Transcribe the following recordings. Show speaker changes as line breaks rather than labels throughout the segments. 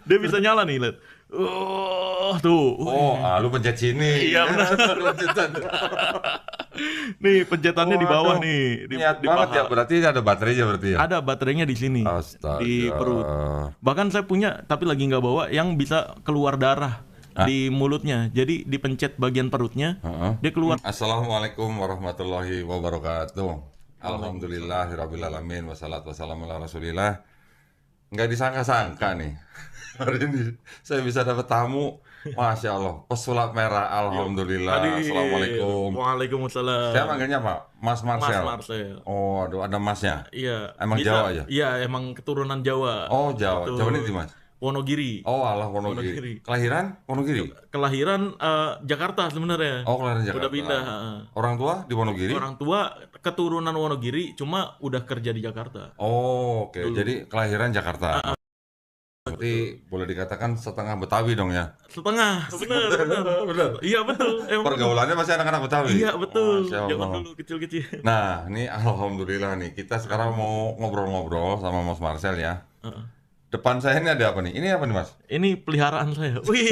Dia bisa nyala nih, lihat. Tuh.
Oh, lu pencet sini.
Iya benar.
Pencetan.
Nih pencetannya di bawah
Waduh,
nih,
niat
di
banget ya.
paha.
Berarti ada baterainya berarti ya.
Ada baterainya di sini, di
Astaga.
perut. Bahkan saya punya, tapi lagi nggak bawa, yang bisa keluar darah
Hah?
di mulutnya. Jadi dipencet bagian perutnya,
Heeh.
dia keluar.
Assalamualaikum warahmatullahi wabarakatuh. Alhamdulillahirrabbilalamin. Wassalatu wassalamu ala rasulillah. Nggak disangka-sangka nih. Hari ini saya bisa dapat tamu. Masya Allah, pesulap merah. Alhamdulillah. Assalamualaikum.
Waalaikumsalam.
Saya manggilnya Pak, Mas
Mas
Marcel.
Marcel.
Oh, aduh, ada masnya.
Iya.
Emang
bisa.
Jawa ya?
Iya, emang keturunan Jawa.
Oh, Jawa.
Betul.
Jawa ini di Mas?
Wonogiri.
Oh, alah
Wonogiri.
Wonogiri. Kelahiran Wonogiri?
Kelahiran Jakarta sebenarnya.
Oh, kelahiran Jakarta.
Udah pindah.
Orang tua di Wonogiri?
Orang tua keturunan Wonogiri, cuma udah kerja di Jakarta.
Oh, oke. Jadi kelahiran Jakarta. Berarti boleh dikatakan setengah Betawi dong ya?
Setengah, benar. Iya betul.
Pergaulannya masih anak-anak Betawi?
Iya betul.
Masya Allah.
Zaman dulu kecil-kecil.
Nah, ini alhamdulillah nih. Kita sekarang mau ngobrol-ngobrol sama Mas Marcel ya. Depan saya ini ada apa nih? Ini apa nih, Mas?
Ini peliharaan saya. Wih.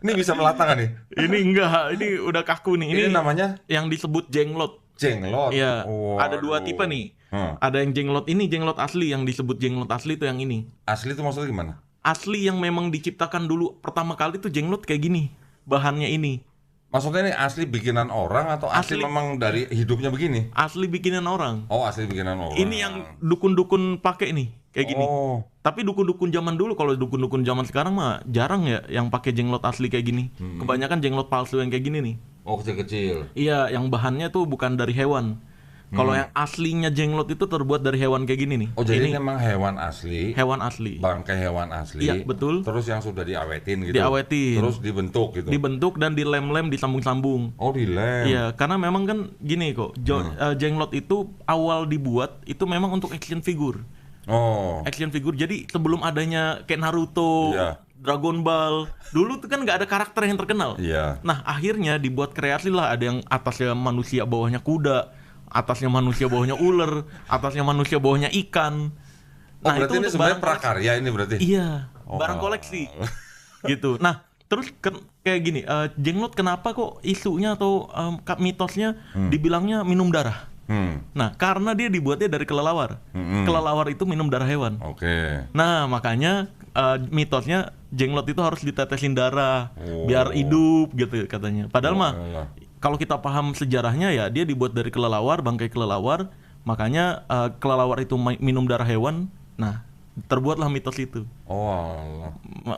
Ini bisa melata nggak nih?
Ini enggak, ini udah kaku nih.
Ini namanya
yang disebut jenglot.
jenglot.
Iya. Ada
Waduh.
dua tipe nih. Ada yang jenglot ini, jenglot asli. Yang disebut jenglot asli itu yang ini.
Asli itu maksudnya gimana?
Asli yang memang diciptakan dulu pertama kali tuh jenglot kayak gini. Bahannya ini.
Maksudnya ini asli bikinan orang atau asli memang dari hidupnya begini?
Asli bikinan orang.
Oh, asli bikinan orang.
Ini yang dukun-dukun pakai nih, kayak gini.
Oh.
Tapi dukun-dukun zaman dulu, kalau dukun-dukun zaman sekarang mah jarang ya yang pakai jenglot asli kayak gini. Kebanyakan jenglot palsu yang kayak gini nih.
Oh, kecil-kecil.
Iya, yang bahannya tuh bukan dari hewan. Kalau yang aslinya jenglot itu terbuat dari hewan kayak gini nih.
Oh, jadi ini memang hewan asli.
Hewan asli.
Bangkai hewan asli.
Iya, betul.
Terus yang sudah diawetin gitu.
Diawetin.
Terus dibentuk gitu.
Dibentuk dan dilem-lem, disambung-sambung.
Oh, dilem.
Iya, karena memang kan gini kok. Jenglot itu awal dibuat itu memang untuk action figure.
Oh.
Action figure. Jadi sebelum adanya kayak Naruto,
Iya.
Dragon Ball, dulu tuh kan nggak ada karakter yang terkenal.
Iya.
Nah, akhirnya dibuat kreasi lah. Ada yang atasnya manusia, bawahnya kuda, atasnya manusia, bawahnya ular, atasnya manusia, bawahnya ikan.
Oh,
Nah,
berarti
itu
ini
untuk
sebenarnya
barang koleksi.
prakarya ini berarti?
Iya,
Oh.
barang koleksi. Gitu. Nah, terus kayak gini, jenglot kenapa kok isunya atau mitosnya dibilangnya minum darah? Nah, karena dia dibuatnya dari kelelawar. Kelelawar itu minum darah hewan.
Oke.
Nah, makanya mitosnya jenglot itu harus ditetesin darah
Oh.
biar hidup gitu katanya. Padahal mah
Alah.
kalau kita paham sejarahnya ya dia dibuat dari kelelawar, bangkai kelelawar. Makanya kelelawar itu minum darah hewan. Nah, terbuatlah mitos itu.
Oh, alah.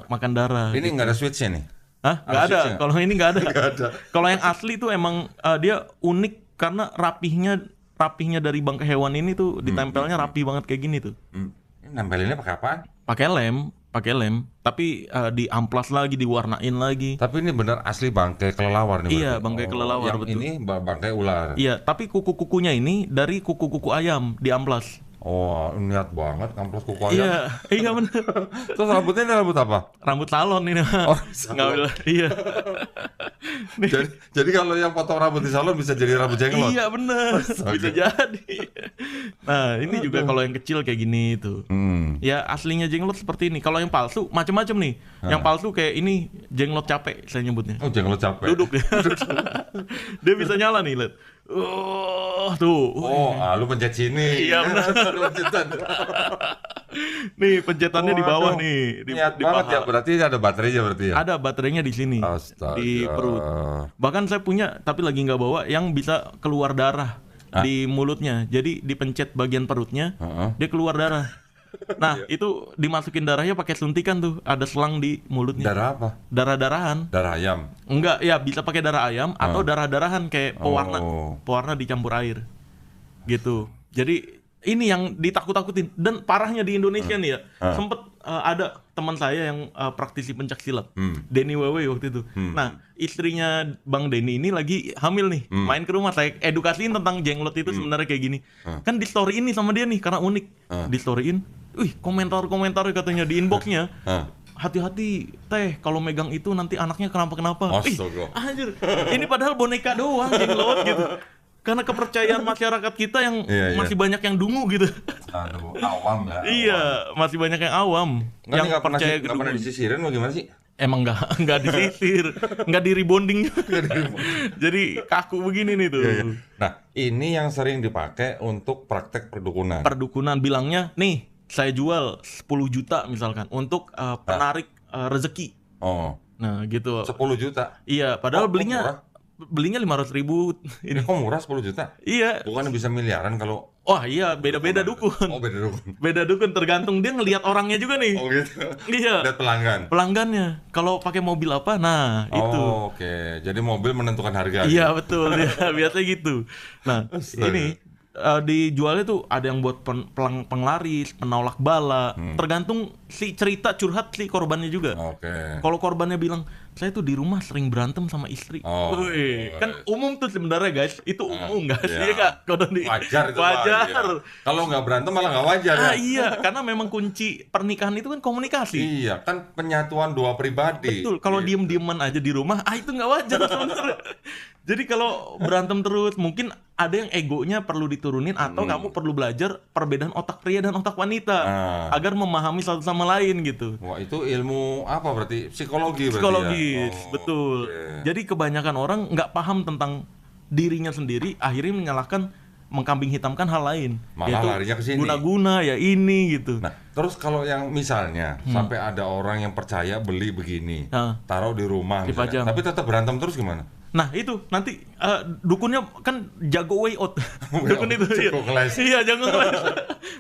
Makan darah.
Ini nggak ada switch-nya nih?
Hah?
Ada
Nggak ada.
switch-nya?
Kalau ini nggak ada.
Nggak ada.
Kalau yang asli tuh emang dia unik karena rapihnya dari bangkai hewan ini tuh ditempelnya rapi banget kayak gini tuh.
Ini nempelinnya pakai apaan?
Pakai lem, tapi diamplas lagi, diwarnain lagi.
Tapi ini benar asli bangkai kelelawar nih
Iya,
berarti?
bangkai kelelawar,
yang
betul.
ini bangkai ular.
Iya, tapi kuku-kukunya ini dari kuku-kuku ayam diamplas.
Oh, niat banget ngamplas kuku ayam.
Iya, iya benar.
Terus rambutnya ini rambut apa?
Rambut salon ini.
Oh,
Nggak boleh. Iya.
Jadi kalau yang potong rambut di salon bisa jadi rambut jenglot?
Iya benar, bisa jadi. Nah ini juga kalau yang kecil kayak gini tuh. Ya aslinya jenglot seperti ini. Kalau yang palsu macam-macam nih. Yang palsu kayak ini jenglot capek saya nyebutnya.
Oh, jenglot capek.
Duduk dia. Dia bisa nyala nih, lihat. Tuh.
Oh, lu pencet sini.
Iya, benar.
Pencetan.
Nih pencetannya di bawah
Waduh,
nih,
niat
di
banget
paha.
ya, berarti ada baterainya berarti ya?
Ada baterainya di sini,
Astaga.
di perut. Bahkan saya punya, tapi lagi nggak bawa, yang bisa keluar darah di mulutnya. Jadi dipencet bagian perutnya, dia keluar darah. Nah itu dimasukin darahnya pakai suntikan tuh, ada selang di mulutnya.
Darah apa?
Darah-darahan.
Darah ayam.
Enggak, ya bisa pakai darah ayam atau darah-darahan kayak pewarna,
Oh.
pewarna dicampur air, gitu. Jadi ini yang ditakut-takutin dan parahnya di Indonesia nih ya. Sempet ada teman saya yang praktisi pencak silat, Denny Wewe waktu itu. Nah istrinya Bang Denny ini lagi hamil nih, main ke rumah, saya edukasiin tentang jenglot itu sebenarnya kayak gini. Kan di story ini sama dia nih karena unik, di storyin, komentar-komentar katanya di inboxnya. Hati-hati teh kalau megang itu nanti anaknya kenapa-kenapa.
Astaga.
Anjir, ini padahal boneka doang jenglot gitu. Karena kepercayaan masyarakat kita yang
Iya.
masih banyak yang dungu gitu.
Aduh, awam ya.
Iya, masih banyak yang awam yang percaya
nggak pernah
kedungu.
disisirin bagaimana sih?
Emang nggak disisir, nggak di rebonding. Jadi kaku begini nih tuh.
Nah, ini yang sering dipakai untuk praktek perdukunan.
Perdukunan bilangnya, nih saya jual 10 juta misalkan untuk penarik rezeki.
Oh,
Nah gitu.
10 juta.
Iya, padahal
Kok murah?
belinya 500.000
Ini kok murah 10 juta?
Iya.
Bukan bisa miliaran kalau...
Wah iya, beda-beda dukun.
Oh, beda dukun.
Beda dukun, tergantung dia ngelihat orangnya juga nih.
Oh gitu.
Iya.
Lihat pelanggan.
Pelanggannya. Kalau pakai mobil apa? Nah, itu.
Oh, oke. Jadi mobil menentukan harga.
Iya, betul. Ya, biasanya gitu. Nah, ini dijualnya tuh ada yang buat penglaris, penolak bala. Tergantung si cerita curhat si korbannya juga.
Oke.
Kalau korbannya bilang, saya tuh di rumah sering berantem sama istri.
Oh.
Wih, kan umum tuh sebenarnya guys. Itu umum guys.
Iya.
Iya Kak? Kalau di
Wajar itu.
wajar.
Pak, iya. Kalau nggak berantem malah nggak wajar ya.
Iya, karena memang kunci pernikahan itu kan komunikasi.
Iya, kan penyatuan dua pribadi.
Betul, kalau
Gitu.
diem-dieman aja di rumah, itu nggak wajar sebenarnya. Jadi kalau berantem terus, mungkin ada yang egonya perlu diturunin atau kamu perlu belajar perbedaan otak pria dan otak wanita agar memahami satu sama lain gitu.
Wah, itu ilmu apa berarti? Psikologi berarti
Psikologis,
ya? Oh,
betul.
oke.
Jadi kebanyakan orang nggak paham tentang dirinya sendiri, akhirnya menyalahkan mengkambing hitamkan hal lain.
Malah
Yaitu
larinya ke sini.
Guna-guna ya ini gitu.
Nah, terus kalau yang misalnya sampai ada orang yang percaya beli begini,
Nah.
taruh di rumah
Dipajang.
misalnya, tapi tetap berantem terus gimana?
Nah itu nanti dukunnya kan jago way out.
Way
Dukun
out,
itu
jago kelas.
Iya jago kelas.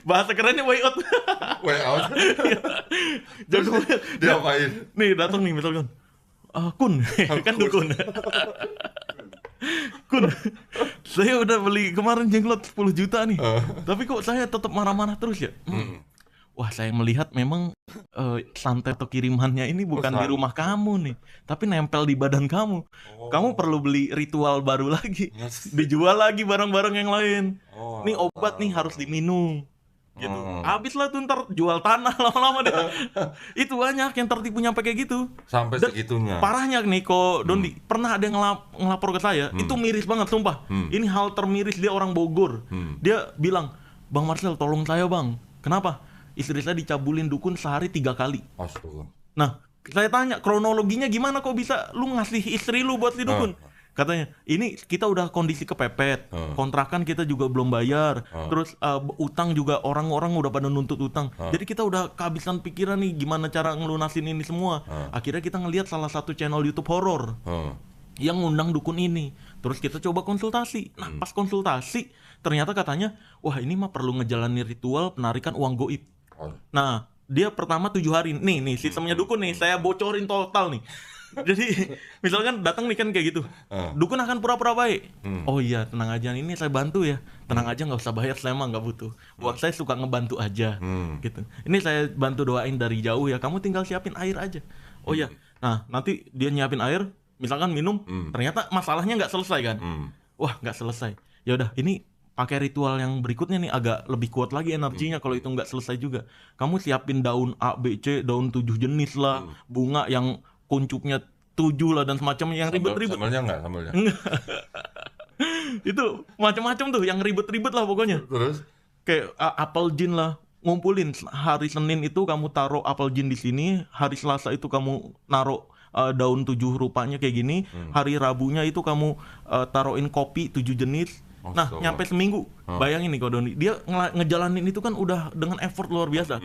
Bahasa kerennya way out.
Way out.
Jago way out.
Dia apain?
Nih datang nih misalkan Kun kan dukun. Kun, saya udah beli kemarin jenglot 10 juta nih. Tapi kok saya tetap marah-marah terus ya? Wah, saya melihat memang santet atau kirimannya ini bukan di rumah kamu nih, tapi nempel di badan kamu. Kamu perlu beli ritual baru lagi. Dijual lagi barang-barang yang lain. Nih obat nih harus diminum. Gitu. Habis lah tuh ntar jual tanah lama-lama deh. Itu banyak yang tertipu nyampe kayak gitu.
Sampai
Dan
segitunya.
parahnya nih kok Dondi pernah ada yang ngelapor ke saya. Itu miris banget sumpah. Ini hal termiris, dia orang Bogor. Dia bilang, "Bang Marcel tolong saya bang." Kenapa? Istri saya dicabulin dukun sehari 3 kali.
Astaga.
Nah saya tanya kronologinya gimana kok bisa lu ngasih istri lu buat si dukun. Katanya, ini kita udah kondisi kepepet, kontrakan kita juga belum bayar, terus utang juga orang-orang udah pada nuntut utang. Jadi kita udah kehabisan pikiran nih gimana cara ngelunasin ini semua. Akhirnya kita ngelihat salah satu channel YouTube horor yang ngundang dukun ini. Terus kita coba konsultasi. Nah pas konsultasi ternyata katanya, wah ini mah perlu ngejalanin ritual penarikan uang goib. Nah dia pertama 7 hari. Nih sistemnya dukun nih, saya bocorin total nih. Jadi misalkan datang nih kan kayak gitu, dukun akan pura-pura baik. Oh iya tenang aja, ini saya bantu ya. Tenang aja nggak usah bayar, saya mah nggak butuh. Buat saya suka ngebantu aja, gitu. Ini saya bantu doain dari jauh ya. Kamu tinggal siapin air aja. Oh iya. Nah nanti dia nyiapin air, misalkan minum, ternyata masalahnya nggak selesai kan? Wah nggak selesai. Ya udah ini pakai ritual yang berikutnya nih agak lebih kuat lagi energinya kalau itu nggak selesai juga. Kamu siapin daun A, B, C, daun 7 jenis lah, bunga yang kuncupnya 7 lah dan semacamnya yang ribet-ribet.
Sambelnya nggak sambelnya?
Itu macam-macam tuh yang ribet-ribet lah pokoknya.
Terus?
Kayak apel jin lah, ngumpulin hari Senin itu kamu taruh apel jin di sini, hari Selasa itu kamu naruh daun 7 rupanya kayak gini, hari Rabunya itu kamu taruhin kopi 7 jenis. Nah, nyampe seminggu. Bayangin nih Doni, dia ngejalanin itu kan udah dengan effort luar biasa.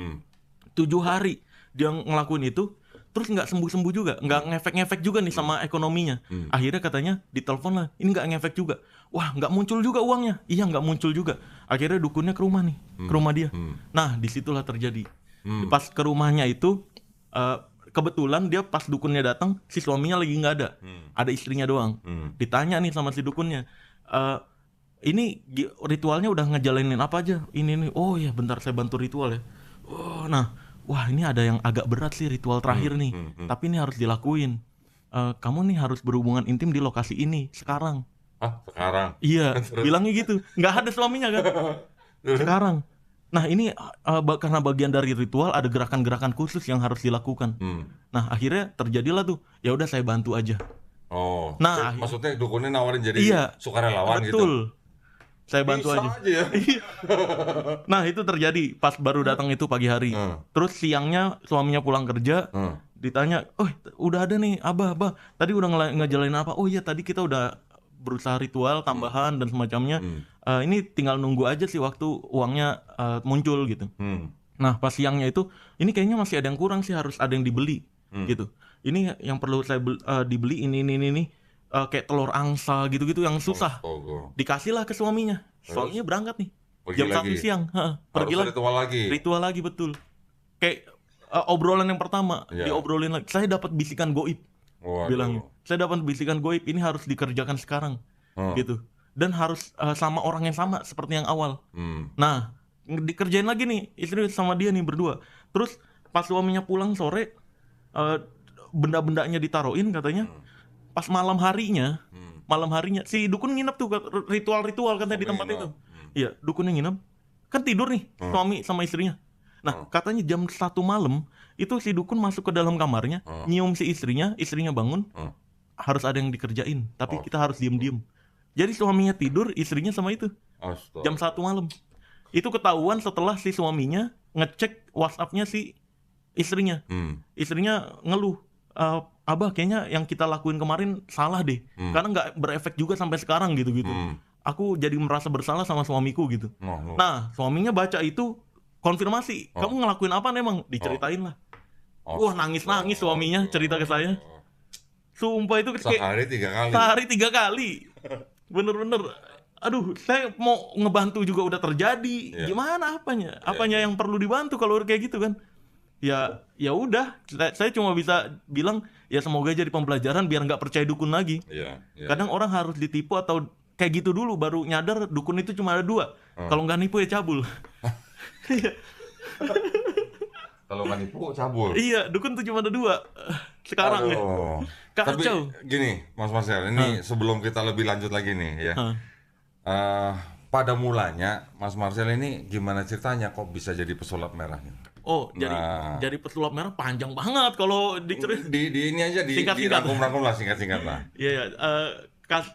7 hari dia ngelakuin itu, terus nggak sembuh-sembuh juga, nggak ngefek-ngefek juga nih sama ekonominya. Akhirnya katanya ditelepon lah, ini nggak ngefek juga. Wah, nggak muncul juga uangnya. Iya, nggak muncul juga. Akhirnya dukunnya ke rumah nih, ke rumah dia. Nah, disitulah terjadi. Pas ke rumahnya itu, kebetulan dia pas dukunnya datang, si suaminya lagi nggak ada. Ada istrinya doang. Ditanya nih sama si dukunnya, ini ritualnya udah ngejalanin apa aja? Ini nih, oh ya bentar saya bantu ritual ya. Oh, nah, wah ini ada yang agak berat sih ritual terakhir nih. Tapi ini harus dilakuin. Kamu nih harus berhubungan intim di lokasi ini sekarang.
Ah, sekarang?
Iya, bilangnya gitu. Nggak ada suaminya kan? Sekarang. Nah ini karena bagian dari ritual ada gerakan-gerakan khusus yang harus dilakukan. Nah akhirnya terjadilah tuh. Ya udah saya bantu aja.
Oh,
nah
maksudnya dukunnya nawarin jadi
iya,
sukarelawan
betul.
gitu?
saya bantu
Bisa
aja.
aja ya.
Nah itu terjadi pas baru datang itu pagi hari. Terus siangnya suaminya pulang kerja, ditanya, oh udah ada nih abah, tadi udah ngejalanin apa? Oh iya tadi kita udah berusaha ritual tambahan dan semacamnya. Ini tinggal nunggu aja sih waktu uangnya muncul gitu. Nah pas siangnya itu, ini kayaknya masih ada yang kurang sih, harus ada yang dibeli gitu. Ini yang perlu saya dibeli ini. Kayak telur angsa gitu-gitu yang susah. Dikasihlah ke suaminya. Suaminya berangkat nih. Jam 1 siang. Pergi lagi. Ritual lagi betul. Kayak obrolan yang pertama diobrolin lagi. Saya dapat bisikan goib. Bilangnya. Saya dapat bisikan goib, ini harus dikerjakan sekarang. Gitu. Dan harus sama orang yang sama seperti yang awal. Nah, dikerjain lagi nih istri sama dia nih berdua. Terus pas suaminya pulang sore, benda-bendanya ditaruhin katanya. Pas malam harinya si dukun nginep tuh, ritual katanya di tempat itu. Iya, dukunnya nginep. Kan tidur nih suami sama istrinya. Nah, katanya jam 1 malam itu si dukun masuk ke dalam kamarnya, nyium si istrinya bangun. Harus ada yang dikerjain, tapi kita harus diem-diem. Jadi suaminya tidur, istrinya sama itu. Jam 1 malam. Itu ketahuan setelah si suaminya ngecek WhatsApp-nya si istrinya. Istrinya ngeluh, abah kayaknya yang kita lakuin kemarin salah deh, karena nggak berefek juga sampai sekarang gitu. Aku jadi merasa bersalah sama suamiku gitu. Nah suaminya baca itu konfirmasi, kamu ngelakuin apa emang? Diceritain lah. Wah nangis suaminya cerita ke saya. Sumpah itu kayak sehari 3 kali. Bener-bener. Aduh, saya mau ngebantu juga udah terjadi. Gimana apanya yang perlu dibantu kalau kayak gitu kan? Ya udah, saya cuma bisa bilang ya semoga jadi pembelajaran biar nggak percaya dukun lagi. Kadang orang harus ditipu atau kayak gitu dulu baru nyadar dukun itu cuma ada 2. Kalau nggak nipu ya cabul.
Kalau nggak nipu cabul.
Iya, dukun tuh cuma ada 2 sekarang.
Tapi gini, Mas Marcel, ini sebelum kita lebih lanjut lagi nih ya. Pada mulanya Mas Marcel ini gimana ceritanya kok bisa jadi pesulap merah?
Jadi pesulap merah panjang banget kalau diceritain.
Di ini aja dirangkum-rangkum lah, singkat-singkat lah.
Iya.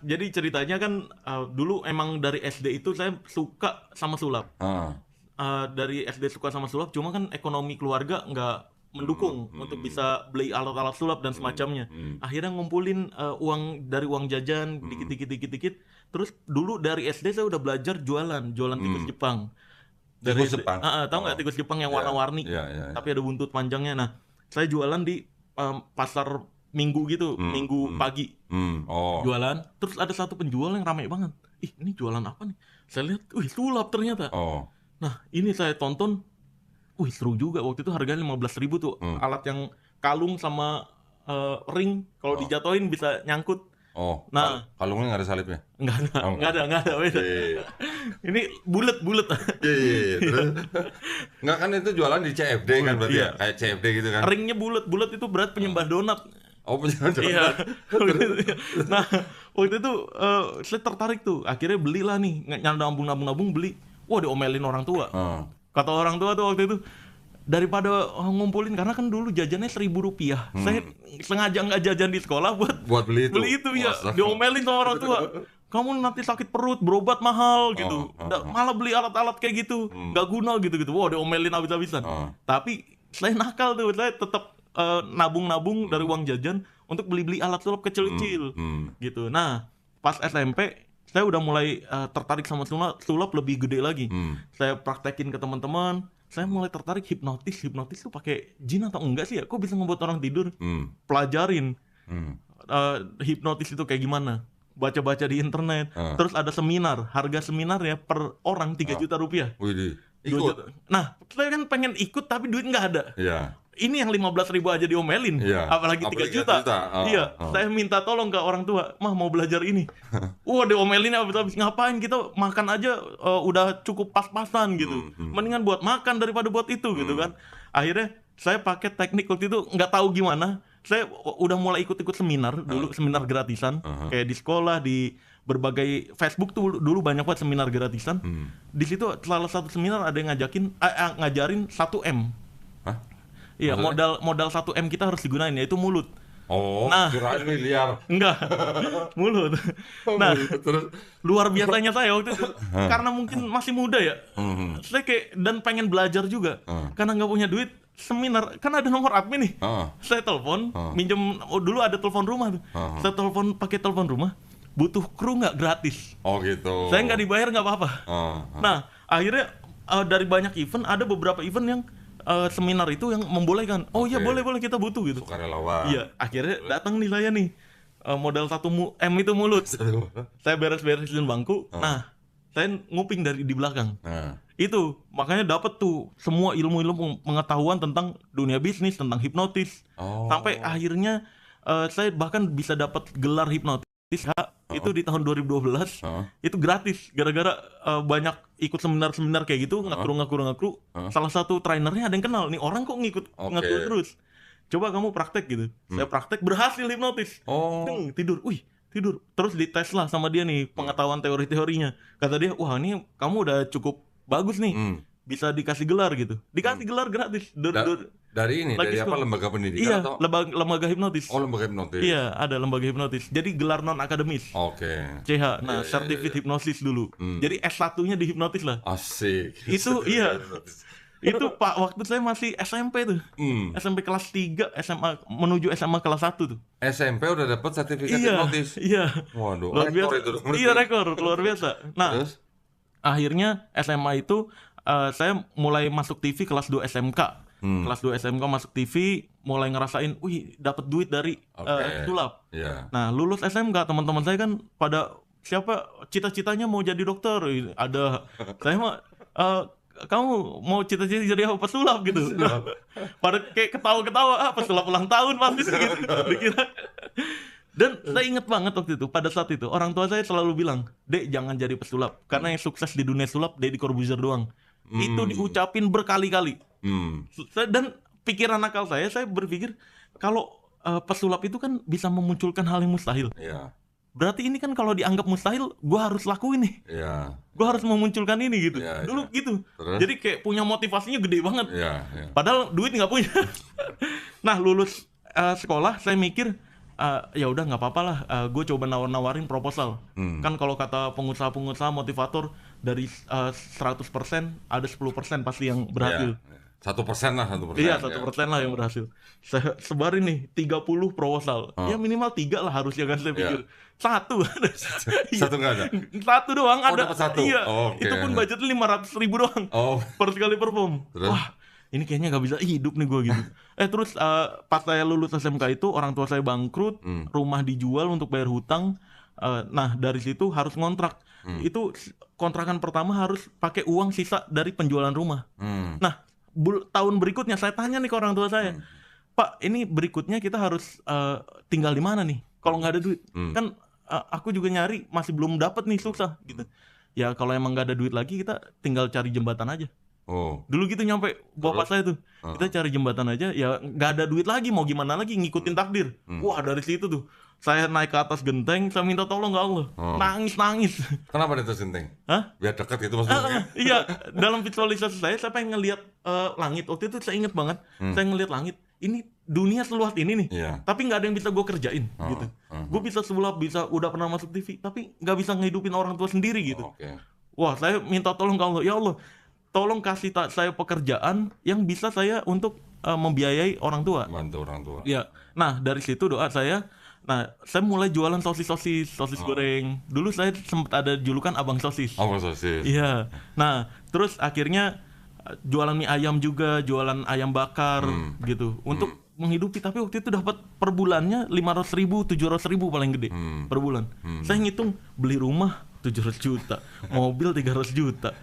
Jadi ceritanya kan dulu emang dari SD itu saya suka sama sulap. Dari SD suka sama sulap, cuma kan ekonomi keluarga nggak mendukung untuk bisa beli alat-alat sulap dan semacamnya. Akhirnya ngumpulin uang dari uang jajan dikit. Terus dulu dari SD saya udah belajar jualan tikus Jepang.
Tikus Jepang?
Tahu nggak tikus Jepang yang warna-warni, tapi ada buntut panjangnya. Nah, saya jualan di pasar Minggu gitu, Minggu pagi. Jualan, terus ada satu penjual yang ramai banget. Ih, ini jualan apa nih? Saya lihat, sulap ternyata. Nah, ini saya tonton. Seru juga. Waktu itu harganya 15.000 tuh. Alat yang kalung sama ring, kalau dijatuhin bisa nyangkut.
Nah, kalungnya nggak ada salibnya?
Nggak ada. Beda. Ini bulat.
Iya. Terus nggak, kan itu jualan di CFD kan berarti ya? Kayak CFD gitu kan? Ringnya
bulat itu berat penyembah donat.
Penyembah donat.
Iya. Nah, waktu itu saya tertarik tuh. Akhirnya belilah nih, nabung beli. Wah, diomelin orang tua. Kata orang tua tuh waktu itu, daripada ngumpulin, karena kan dulu jajannya Rp1.000. Saya sengaja nggak jajan di sekolah buat beli itu ya. Diomelin sama orang tua. Kamu nanti sakit perut, berobat mahal gitu. Malah beli alat-alat kayak gitu, nggak guna gitu. Wah, diomelin habis-habisan. Tapi saya nakal tuh, saya tetap nabung dari uang jajan untuk beli alat sulap kecil-kecil gitu. Nah, pas SMP saya udah mulai tertarik sama sulap lebih gede lagi. Saya praktekin ke teman-teman. Saya mulai tertarik hipnotis tuh pakai jin atau enggak sih ya? Kok bisa ngebuat orang tidur? Pelajarin hipnotis itu kayak gimana? Baca-baca di internet. Terus ada seminar, harga seminar ya per orang 3 juta rupiah.
Ikut.
Nah, saya kan pengen ikut tapi duit nggak ada. Ini yang 15.000 aja diomelin, apalagi 3 juta. Saya minta tolong ke orang tua, mah mau belajar ini. Diomelin habis ngapain, kita makan aja udah cukup pas-pasan gitu. Mendingan buat makan daripada buat itu gitu kan. Akhirnya saya pakai teknik waktu itu nggak tahu gimana. Saya udah mulai ikut-ikut seminar dulu, seminar gratisan, kayak di sekolah, di berbagai Facebook tuh dulu banyak banget seminar gratisan. Di situ salah satu seminar ada yang ngajarin 1M. Iya, modal 1M kita harus digunain, yaitu mulut.
Oh,
Nah.
kirain miliar.
Enggak, mulut. Nah,
Terus
luar biasanya saya waktu itu karena mungkin masih muda ya. Saya kayak dan pengen belajar juga. Karena nggak punya duit, seminar kan ada nomor admin nih. Saya telepon, minjem dulu ada telepon rumah tuh. Saya telepon pakai telepon rumah, butuh kru nggak gratis.
oh gitu.
Saya nggak dibayar nggak apa-apa. Nah, akhirnya dari banyak event ada beberapa event yang seminar itu yang membolehkan. Oh iya, boleh kita butuh gitu.
Sukarelawan.
Iya, akhirnya datang nih saya nih. Modal 1 M itu mulut. Saya beres-beresin bangku. Nah, saya nguping dari di belakang. Itu makanya dapat tuh semua ilmu-ilmu pengetahuan tentang dunia bisnis, tentang hipnotis. Sampai akhirnya saya bahkan bisa dapat gelar hipnotis itu di tahun 2012. Itu gratis gara-gara banyak ikut seminar-seminar kayak gitu, ngakru. Salah satu trainernya ada yang kenal nih, orang kok ngakru terus. Coba kamu praktek gitu. Saya praktek berhasil hipnotis. Tidur. Tidur. Terus dites lah sama dia nih pengetahuan teori-teorinya. Kata dia, "Wah, ini kamu udah cukup bagus nih. Bisa dikasih gelar gitu." Dikasih gelar gratis.
Dari ini, dari apa, lembaga pendidikan
iya,
atau?
lembaga hipnotis.
Oh, lembaga hipnotis.
Iya, ada lembaga hipnotis. Jadi gelar non akademis.
Oke.
CH. Nah, Certificate Hipnosis dulu. Jadi S1-nya di hipnotis lah.
Asik.
Itu iya. Itu Pak waktu saya masih SMP tuh. SMP kelas 3, SMA menuju SMA kelas 1 tuh.
SMP udah dapat sertifikat hipnotis.
Iya.
Waduh,
Luar
rekor
biasa.
itu.
Iya, rekor, luar biasa. Nah,
Terus?
akhirnya SMA itu saya mulai masuk TV kelas 2 SMK. Kelas 2 SMK masuk TV, mulai ngerasain, wih, dapat duit dari sulap. Nah, lulus SMK, teman-teman saya kan pada siapa cita-citanya mau jadi dokter. Ada, saya mah kamu mau cita-cita jadi apa, pesulap gitu. Nah, pada kayak ketawa-ketawa, pesulap ulang tahun pasti gitu. Dikira. Dan saya ingat banget waktu itu, pada saat itu orang tua saya selalu bilang, "Dek, jangan jadi pesulap, karena yang sukses di dunia sulap Deddy Corbuzier doang." Itu diucapin berkali-kali. Dan pikiran nakal saya berpikir kalau pesulap itu kan bisa memunculkan hal yang mustahil. Berarti ini kan kalau dianggap mustahil, gue harus lakuin nih. Gue harus memunculkan ini gitu. Dulu gitu.
Terus?
Jadi kayak punya motivasinya gede banget. Padahal duit nggak punya. Nah, lulus sekolah, saya mikir ya udah nggak apa-apa lah. Gue coba nawarin proposal. Kan kalau kata pengusaha-pengusaha motivator dari 100% ada 10% pasti yang berhasil.
1% lah, 1%.
Iya, 1% lah yang berhasil. Saya sebarin nih 30 proposal. Ya minimal 3 lah harusnya kan saya pikir. Satu.
Satu nggak ada?
Satu doang ada.
Dapat satu.
Iya.
Okay.
Itu pun budgetnya 500.000 doang. Per sekali perform.
Terus?
Wah, ini kayaknya nggak bisa hidup nih gue gitu. Terus pas saya lulus SMK itu orang tua saya bangkrut, rumah dijual untuk bayar hutang. Nah, dari situ harus ngontrak. Itu kontrakan pertama harus pakai uang sisa dari penjualan rumah. Nah, tahun berikutnya saya tanya nih ke orang tua saya, "Pak, ini berikutnya kita harus tinggal di mana nih? Kalau nggak ada duit, kan aku juga nyari masih belum dapat nih, susah gitu. Ya kalau emang nggak ada duit lagi kita tinggal cari jembatan aja." Dulu gitu nyampe bapak saya tuh, kita cari jembatan aja, ya nggak ada duit lagi, mau gimana lagi, ngikutin takdir. Wah, dari situ tuh saya naik ke atas genteng, saya minta tolong ke Allah, nangis.
Kenapa di atas genteng? Biar dekat gitu maksudnya?
Iya, dalam visualisasi saya pengen ngelihat langit. Waktu itu saya inget banget, saya ngelihat langit. Ini dunia seluas ini nih, tapi nggak ada yang bisa gue kerjain gitu. Gue bisa sulap, udah pernah masuk TV, tapi nggak bisa ngehidupin orang tua sendiri gitu. Wah, saya minta tolong ke Allah, ya Allah, tolong kasih saya pekerjaan yang bisa saya untuk membiayai orang tua.
Bantu orang tua.
Ya, nah dari situ doa saya. Nah, saya mulai jualan sosis goreng. Dulu saya sempat ada julukan Abang Sosis.
Abang Sosis.
Iya. Nah, terus akhirnya jualan mie ayam juga, jualan ayam bakar gitu. Untuk menghidupi, tapi waktu itu dapat per bulannya 500.000, 700.000 paling gede per bulan. Saya ngitung beli rumah 700 juta, mobil 300 juta.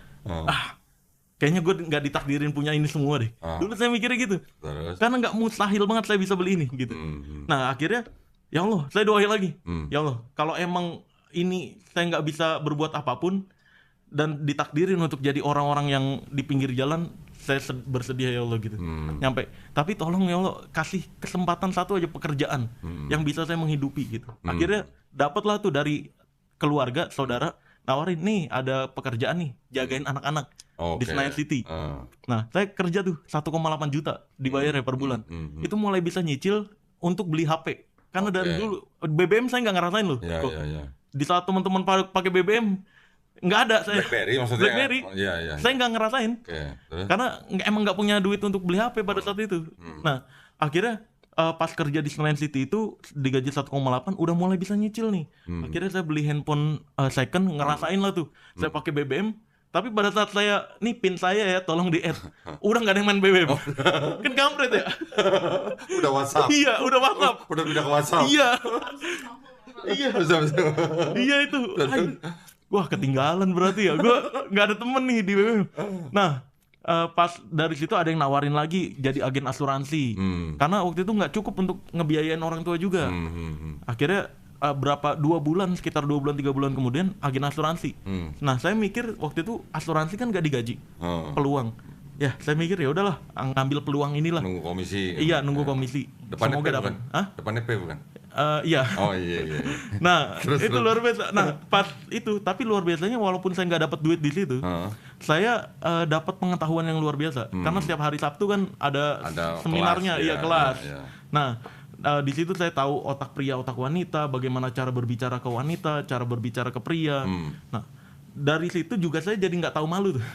Kayaknya gue nggak ditakdirin punya ini semua deh. Dulu saya mikirnya gitu.
Terus?
Karena nggak mustahil banget saya bisa beli ini gitu. Nah, akhirnya ya Allah, saya doain lagi. Ya Allah, kalau emang ini saya nggak bisa berbuat apapun dan ditakdirin untuk jadi orang-orang yang di pinggir jalan, saya bersedia ya Allah gitu. Nyampe, tapi tolong ya Allah kasih kesempatan satu aja pekerjaan yang bisa saya menghidupi gitu. Akhirnya dapatlah tuh dari keluarga, saudara nawarin, "Nih ada pekerjaan nih, jagain anak-anak di Senayan City." Nah, saya kerja tuh 1,8 juta dibayar ya per bulan. Itu mulai bisa nyicil untuk beli HP. Karena dari dulu BBM saya nggak ngerasain loh.
Iya,
Kok
iya, iya.
di saat teman-teman pakai BBM nggak ada saya.
BlackBerry maksudnya.
BlackBerry.
Oh, iya, iya.
Saya nggak ngerasain.
Oke. Terus?
Karena emang nggak punya duit untuk beli HP pada saat itu. Nah, akhirnya pas kerja di Senayan City itu digaji 1,8 udah mulai bisa nyicil nih. Akhirnya saya beli handphone second, ngerasain lah tuh. Saya pakai BBM, tapi pada saat saya nih pin saya ya tolong di-add. Udah nggak ada yang main BBM. Kan kampret ya.
Udah WhatsApp.
Iya, udah WhatsApp.
Udah pindah ke WhatsApp.
Iya. Iya.
Bisa.
Iya itu. Wah, ketinggalan berarti ya. Gua nggak ada temen nih di BBM. Nah, pas dari situ ada yang nawarin lagi jadi agen asuransi. Karena waktu itu nggak cukup untuk ngebiayain orang tua juga. Akhirnya sekitar 2 bulan 3 bulan kemudian agen asuransi. Nah, saya mikir waktu itu asuransi kan nggak digaji. Peluang. Ya, saya mikir ya udahlah, ngambil peluang inilah.
Nunggu komisi.
Iya, nunggu komisi.
Depannya P
Semoga
bukan?
dapat. Hah?
Depannya P bukan?
Iya.
Oh iya.
Nah, itu luar biasa. Nah, pas itu, tapi luar biasanya walaupun saya nggak dapat duit di situ, saya dapat pengetahuan yang luar biasa. Karena setiap hari Sabtu kan ada seminarnya, kelas.
Iya.
Nah, di situ saya tahu otak pria, otak wanita, bagaimana cara berbicara ke wanita, cara berbicara ke pria. Nah, dari situ juga saya jadi nggak tahu malu tuh.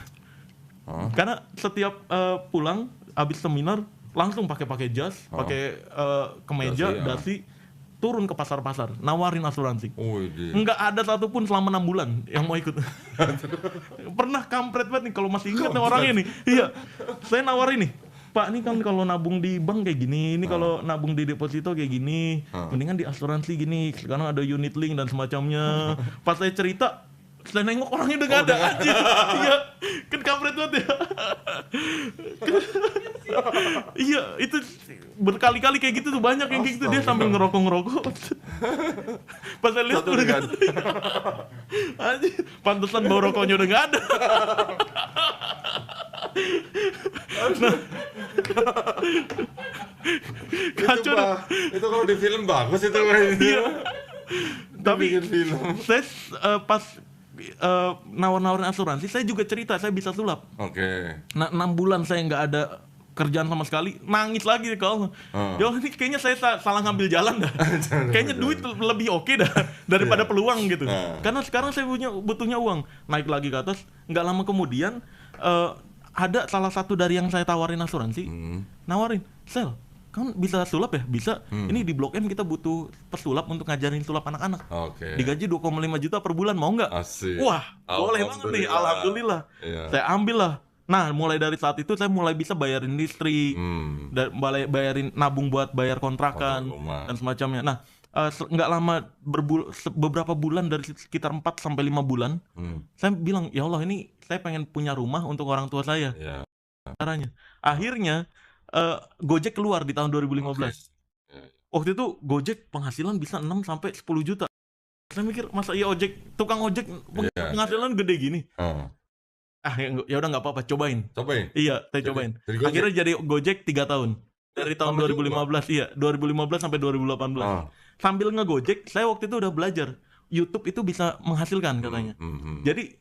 Karena setiap pulang habis seminar langsung pakai jas, pakai kemeja, dasi, turun ke pasar-pasar, nawarin asuransi. Nggak ada satupun selama 6 bulan yang mau ikut. Pernah kampret banget nih kalau masih ingat nih orangnya nih. Iya, saya nawarin nih. Pak, ini kan kalau nabung di bank kayak gini, ini kalau nabung di deposito kayak gini, mendingan di asuransi gini, sekarang ada unit link dan semacamnya. Pas saya cerita, saya nengok orangnya udah nggak ada aja. Iya, kan kampret banget ya. Iya, itu berkali-kali kayak gitu tuh, banyak yang kayak gitu. Dia sambil ngerokok. Pas saya lihat udah nggak ada. Anjir, pantesan bau rokoknya udah nggak ada. Nah, kacau dah.
Itu kalau di film bagus itu.
Iya. Tapi
film.
saya pas nawar-nawarin asuransi, saya juga cerita saya bisa sulap.
Oke.
Nah, 6 bulan saya nggak ada kerjaan sama sekali, nangis lagi kalau ya ini kayaknya saya salah ngambil jalan dah. Kayaknya duit lebih oke dah daripada peluang gitu. Karena sekarang saya butuhnya uang. Naik lagi ke atas, nggak lama kemudian ada salah satu dari yang saya tawarin asuransi, nawarin, Sel, kan bisa sulap ya? Bisa. Ini di Blok M kita butuh pesulap untuk ngajarin sulap anak-anak. Digaji 2,5 juta per bulan, mau nggak?
Asik.
Wah, boleh banget nih, alhamdulillah. Saya ambil lah. Nah, mulai dari saat itu saya mulai bisa bayarin listrik, bayarin nabung buat bayar kontrakan dan semacamnya. Nah, nggak lama beberapa bulan, dari sekitar 4 sampai 5 bulan, saya bilang, ya Allah, ini saya pengen punya rumah untuk orang tua saya. Caranya. Akhirnya Gojek keluar di tahun 2015. Waktu itu Gojek penghasilan bisa 6 sampai 10 juta. Saya mikir, masa iya tukang ojek penghasilan gede gini? Ya udah nggak apa-apa, cobain. Iya, saya cobain. Akhirnya jadi Gojek 3 tahun. Dari tahun 2015, iya, 2015 sampai 2018. Sambil nge-Gojek, saya waktu itu udah belajar YouTube itu bisa menghasilkan katanya. Jadi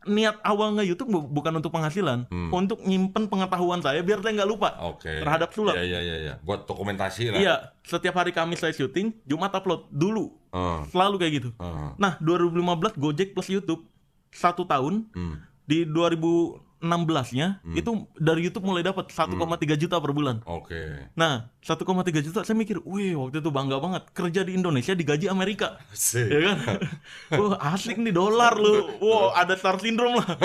niat awal nge-YouTube bukan untuk penghasilan, untuk nyimpen pengetahuan saya biar saya nggak lupa terhadap sulap.
Iya. Buat dokumentasi lah.
Iya, setiap hari Kamis saya syuting, Jumat upload dulu. Selalu kayak gitu. Nah, 2015 Gojek plus YouTube 1 tahun. Di 2016-nya itu dari YouTube mulai dapat 1,3 juta per bulan. Nah, 1,3 juta saya mikir, wih, waktu itu bangga banget kerja di Indonesia digaji Amerika. Ya kan? Wah, asik nih, dolar lu. Wah, ada star syndrome lah.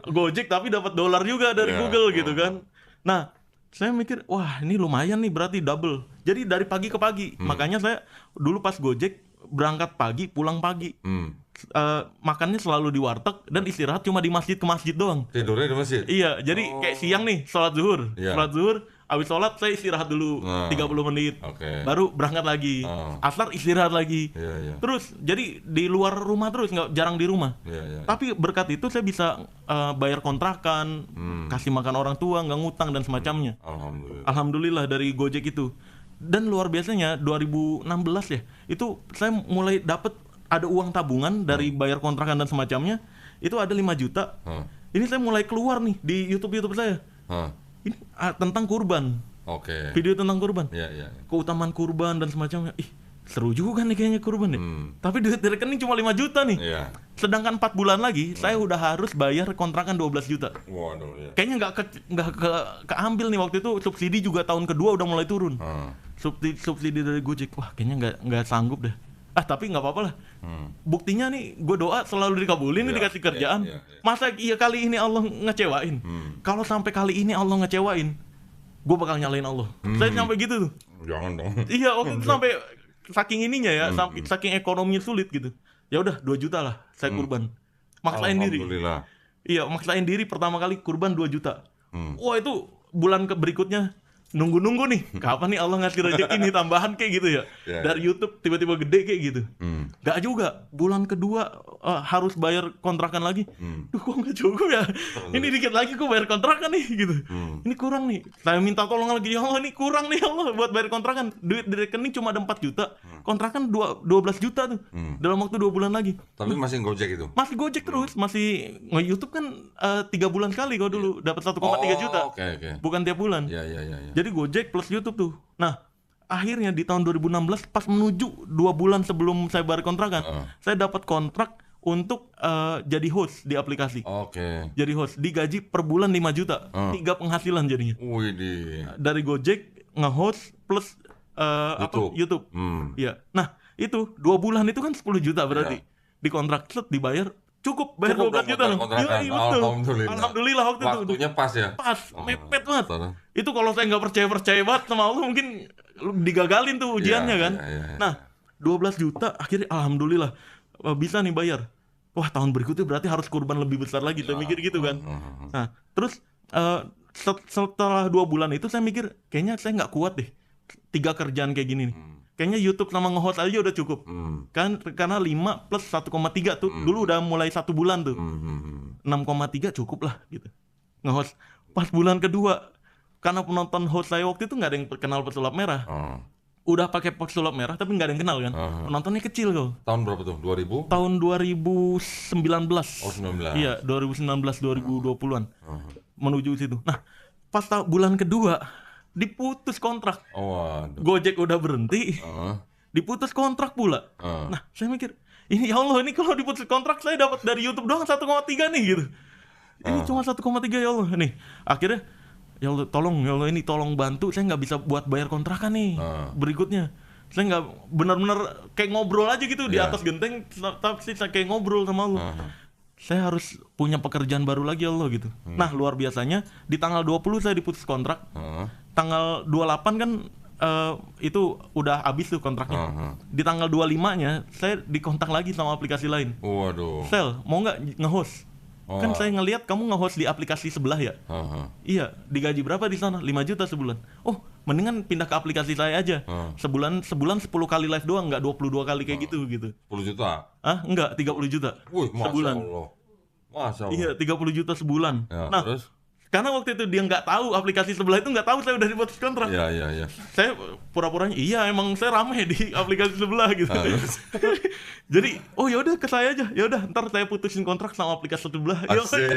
Gojek tapi dapat dolar juga dari Google gitu kan. Nah, saya mikir, wah, ini lumayan nih, berarti double. Jadi dari pagi ke pagi. Makanya saya dulu pas Gojek berangkat pagi, pulang pagi. Makannya selalu di warteg dan istirahat cuma di masjid ke masjid doang.
Tidurnya di masjid?
Iya, jadi kayak siang nih sholat zuhur. Sholat zuhur, habis sholat saya istirahat dulu 30 menit. Baru berangkat lagi. Asar istirahat lagi. Terus jadi di luar rumah terus, jarang di rumah. Tapi berkat itu saya bisa bayar kontrakan, kasih makan orang tua, nggak ngutang dan semacamnya. Alhamdulillah dari Gojek itu. Dan luar biasanya 2016 ya, itu saya mulai dapat ada uang tabungan dari bayar kontrakan dan semacamnya, itu ada 5 juta. Ini saya mulai keluar nih di YouTube saya. Ini tentang kurban. Video tentang kurban. Keutamaan kurban dan semacamnya. seru juga nih kayaknya kurban nih. Tapi duit di rekening cuma 5 juta nih.
Iya.
Sedangkan 4 bulan lagi saya udah harus bayar kontrakan 12 juta.
Waduh, ya.
Kayaknya nggak keambil nih waktu itu, subsidi juga tahun kedua udah mulai turun. Subsidi dari Gojek. Wah, kayaknya nggak sanggup deh. Tapi nggak apa-apa lah. Buktinya nih, gue doa selalu dikabulin nih, dikasih kerjaan. Masa iya kali ini Allah ngecewain? Kalau sampai kali ini Allah ngecewain, gue bakal nyalain Allah. Saya sampai gitu tuh.
Jangan dong.
Iya, waktu itu sampai saking ininya ya, saking ekonominya sulit gitu. Ya udah 2 juta lah saya kurban. Maksain diri.
Alhamdulillah.
Iya, maksain diri pertama kali kurban 2 juta. Wah, itu bulan berikutnya nunggu-nunggu nih, kapan nih Allah ngasih rezeki nih tambahan kayak gitu ya. Dari YouTube tiba-tiba gede kayak gitu. Gak juga, bulan kedua harus bayar kontrakan lagi. Duh, kok gak cukup ya? Ini dikit lagi kok bayar kontrakan nih gitu. Ini kurang nih. Saya minta tolong lagi, ya Allah ini kurang nih Allah buat bayar kontrakan. Duit di rekening cuma ada 4 juta. Kontrakan 12 juta tuh. Dalam waktu 2 bulan lagi.
Tapi masih Gojek itu?
Masih Gojek terus, masih nge-YouTube kan 3 bulan sekali kalau dulu dapat 1,3 juta.
Oke.
Bukan tiap bulan.
Iya.
Jadi Gojek plus YouTube tuh. Nah, akhirnya di tahun 2016 pas menuju 2 bulan sebelum saya bayar kontrakan, saya dapat kontrak untuk jadi host di aplikasi.
Oke.
Jadi host, digaji per bulan 5 juta. 3 penghasilan jadinya.
Widih.
Dari Gojek nge-host plus YouTube. Iya. Nah, itu 2 bulan itu kan 10 juta berarti. Di kontrak set dibayar cukup bayar 12 juta loh.
Iya, betul.
Alhamdulillah waktu itu.
Waktunya pas ya?
Pas, mepet banget. Itu kalau saya nggak percaya banget sama Allah mungkin digagalin tuh ujiannya kan. Nah, 12 juta akhirnya alhamdulillah bisa nih bayar. Wah, tahun berikutnya berarti harus kurban lebih besar lagi. Saya mikir gitu kan. Nah, terus setelah 2 bulan itu saya mikir kayaknya saya nggak kuat deh 3 kerjaan kayak gini nih. Kayaknya YouTube sama nge-host aja udah cukup. Kan karena 5 plus 1,3 tuh dulu udah mulai 1 bulan tuh. 6,3 cukup lah gitu. Nge-host. Pas bulan kedua, karena penonton host saya waktu itu nggak ada yang kenal pesulap merah. Udah pakai pesulap merah tapi nggak ada yang kenal kan. Penontonnya kecil kok.
Tahun berapa tuh? 2000?
Tahun 2019.
Oh, 19.
Iya, 2019 2020-an. Menuju situ. Nah, pas bulan kedua diputus kontrak.
Waduh.
Gojek udah berhenti. Diputus kontrak pula. Nah, saya mikir, ini ya Allah, ini kalau diputus kontrak saya dapat dari YouTube doang 1,3 nih gitu. Ini cuma 1,3 ya Allah nih. Akhirnya ya Allah tolong, ya Allah ini tolong bantu, saya nggak bisa buat bayar kontrakan nih. Berikutnya. Saya nggak benar-benar kayak ngobrol aja gitu di atas genteng, tapi saya kayak ngobrol sama Allah. Saya harus punya pekerjaan baru lagi Allah gitu. Nah, luar biasanya di tanggal 20 saya diputus kontrak. Tanggal 28 kan itu udah habis tuh kontraknya. Di tanggal 25-nya saya dikontak lagi sama aplikasi lain.
Waduh.
Sel, mau nggak nge-host? Kan saya ngelihat kamu nge-host di aplikasi sebelah ya. Iya, digaji berapa di sana? 5 juta sebulan. Oh, mendingan pindah ke aplikasi saya aja. Sebulan 10 kali live doang, nggak 22 kali kayak gitu.
10 juta?
Enggak, 30 juta. Sebulan.
Masya Allah.
Iya, 30 juta sebulan.
Nah, terus?
Karena waktu itu dia nggak tahu, aplikasi sebelah itu nggak tahu saya udah diputus kontrak.
Iya.
Saya pura-puranya iya emang saya rame di aplikasi sebelah gitu. Jadi oh yaudah ke saya aja, yaudah ntar saya putusin kontrak sama aplikasi sebelah.
Asik.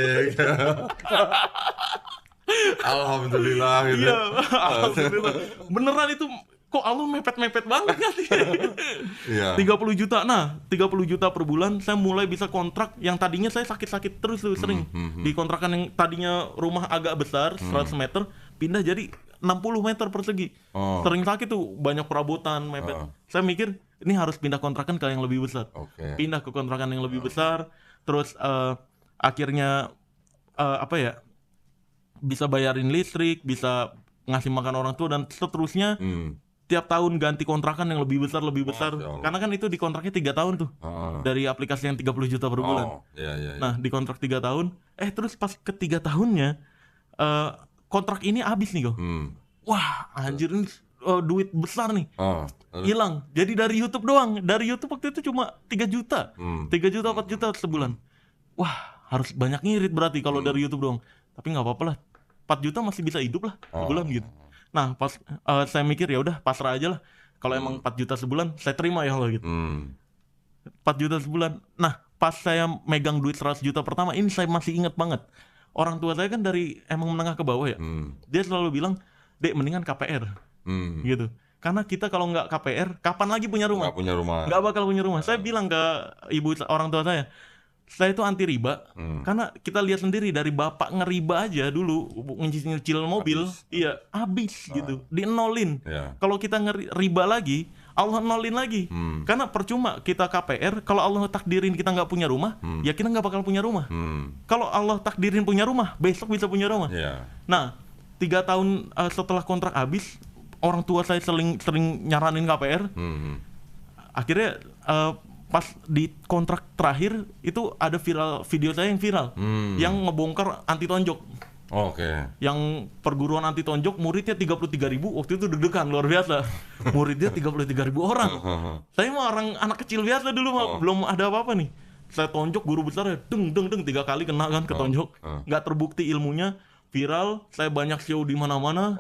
Alhamdulillah gitu.
Iya, alhamdulillah. Beneran itu kok Allah mepet-mepet banget kan?
Iya.
30 juta. Nah, 30 juta per bulan saya mulai bisa kontrak yang tadinya saya sakit-sakit terus tuh sering. Di kontrakan yang tadinya rumah agak besar, 100 meter, pindah jadi 60 meter persegi. Sering sakit tuh, banyak perabotan, mepet. Saya mikir, ini harus pindah kontrakan ke yang lebih besar. Pindah ke kontrakan yang lebih besar, terus akhirnya bisa bayarin listrik, bisa ngasih makan orang tua, dan seterusnya. Tiap tahun ganti kontrakan yang lebih besar. Karena kan itu di kontraknya 3 tahun tuh. Dari aplikasi yang 30 juta per bulan. Nah, di kontrak 3 tahun. Terus pas ke 3 tahunnya, kontrak ini habis nih kok. Wah, anjir ini duit besar nih. Hilang. Jadi dari YouTube doang. Dari YouTube waktu itu cuma 3 juta. 3 juta, 4 juta sebulan. Wah, harus banyak ngirit berarti kalau dari YouTube doang. Tapi nggak apa-apa lah. 4 juta masih bisa hidup lah sebulan gitu. Nah, pas saya mikir ya udah pasrah aja lah. Kalau emang 4 juta sebulan, saya terima ya Allah gitu. 4 juta sebulan. Nah, pas saya megang duit 100 juta pertama, ini saya masih ingat banget. Orang tua saya kan dari emang menengah ke bawah ya. Dia selalu bilang, "Dek, mendingan KPR." Gitu. Karena kita kalau nggak KPR, kapan lagi punya rumah?
Nggak punya rumah.
Nggak bakal punya rumah. Saya bilang ke orang tua saya itu anti riba, karena kita lihat sendiri dari bapak ngeriba aja dulu nyicil mobil, habis gitu, dienolin. Kalau kita riba lagi, Allah nolin lagi. Karena percuma kita KPR, kalau Allah takdirin kita nggak punya rumah, ya kita nggak bakal punya rumah. Kalau Allah takdirin punya rumah, besok bisa punya rumah. Nah, 3 tahun setelah kontrak habis, orang tua saya sering nyaranin KPR. Akhirnya pas di kontrak terakhir itu ada video saya yang viral, yang ngebongkar anti tonjok. Yang perguruan anti tonjok muridnya 33.000, waktu itu deg-degan luar biasa. Muridnya 33.000 orang. Saya mah anak kecil biasa dulu mah, belum ada apa-apa nih. Saya tonjok guru besar ya, deng 3 kali kena kan ketonjok. Nggak terbukti ilmunya, viral, saya banyak show di mana-mana.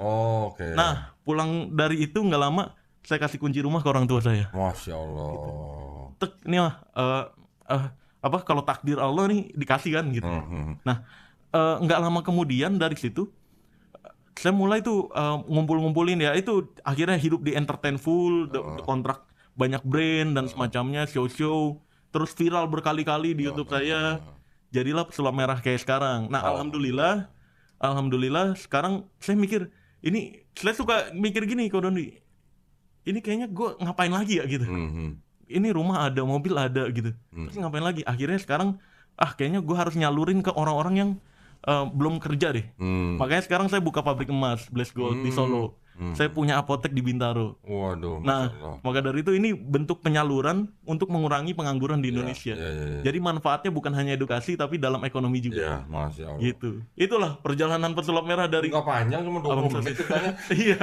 Nah, pulang dari itu nggak lama saya kasih kunci rumah ke orang tua saya.
Masya Allah.
Ini mah kalau takdir Allah nih dikasih kan gitu. Nah, nggak lama kemudian dari situ saya mulai tuh ngumpulin ya, itu akhirnya hidup di entertain full, kontrak banyak brand dan semacamnya, show terus viral berkali-kali di YouTube saya. Jadilah pesulap merah kayak sekarang. Nah, alhamdulillah sekarang saya mikir, ini saya suka mikir gini Ko Dondi, ini kayaknya gue ngapain lagi ya gitu. Ini rumah ada, mobil ada gitu. Terus ngapain lagi? Akhirnya sekarang kayaknya gue harus nyalurin ke orang-orang yang belum kerja deh. Makanya sekarang saya buka pabrik emas Bless Gold di Solo. Saya punya apotek di Bintaro.
Waduh,
nah, maka dari itu ini bentuk penyaluran untuk mengurangi pengangguran di Indonesia. Jadi manfaatnya bukan hanya edukasi tapi dalam ekonomi juga.
Masya Allah.
Gitu. Itulah perjalanan pesulap merah dari.
Nggak panjang, cuma 20 menit ceritanya.
Iya.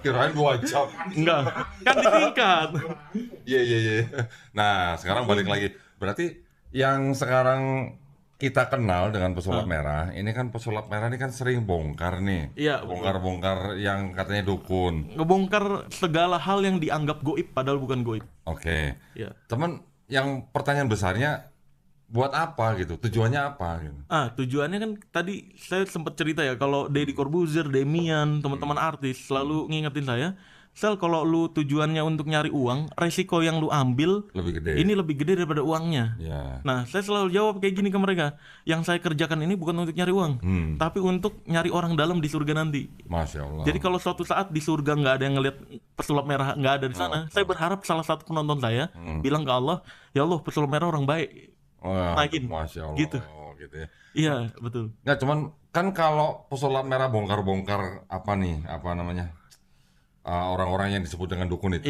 Kirain 2 jam.
Enggak. Kan disingkat.
Iya. Nah, sekarang balik lagi. Berarti yang sekarang kita kenal dengan pesulap merah, ini kan pesulap merah ini kan sering bongkar nih.
Iya,
bongkar yang katanya dukun.
Ngebongkar segala hal yang dianggap goib padahal bukan goib. Iya.
Teman, yang pertanyaan besarnya buat apa gitu? Tujuannya apa gitu?
Tujuannya kan tadi saya sempat cerita ya, kalau Deddy Corbuzier, Demian, teman-teman artis selalu ngingetin saya, Sel, kalau lu tujuannya untuk nyari uang, resiko yang lu ambil ini lebih gede daripada uangnya. Nah, saya selalu jawab kayak gini ke mereka, yang saya kerjakan ini bukan untuk nyari uang, tapi untuk nyari orang dalam di surga nanti.
Masya Allah.
Jadi kalau suatu saat di surga nggak ada yang ngeliat pesulap merah, nggak ada di sana, saya berharap salah satu penonton saya bilang ke Allah, ya Allah, pesulap merah orang baik. Naikin.
Masya Allah.
Gitu
ya.
Iya, betul.
Nggak, cuman kan kalau pesulap merah bongkar-bongkar orang-orang yang disebut dengan dukun itu,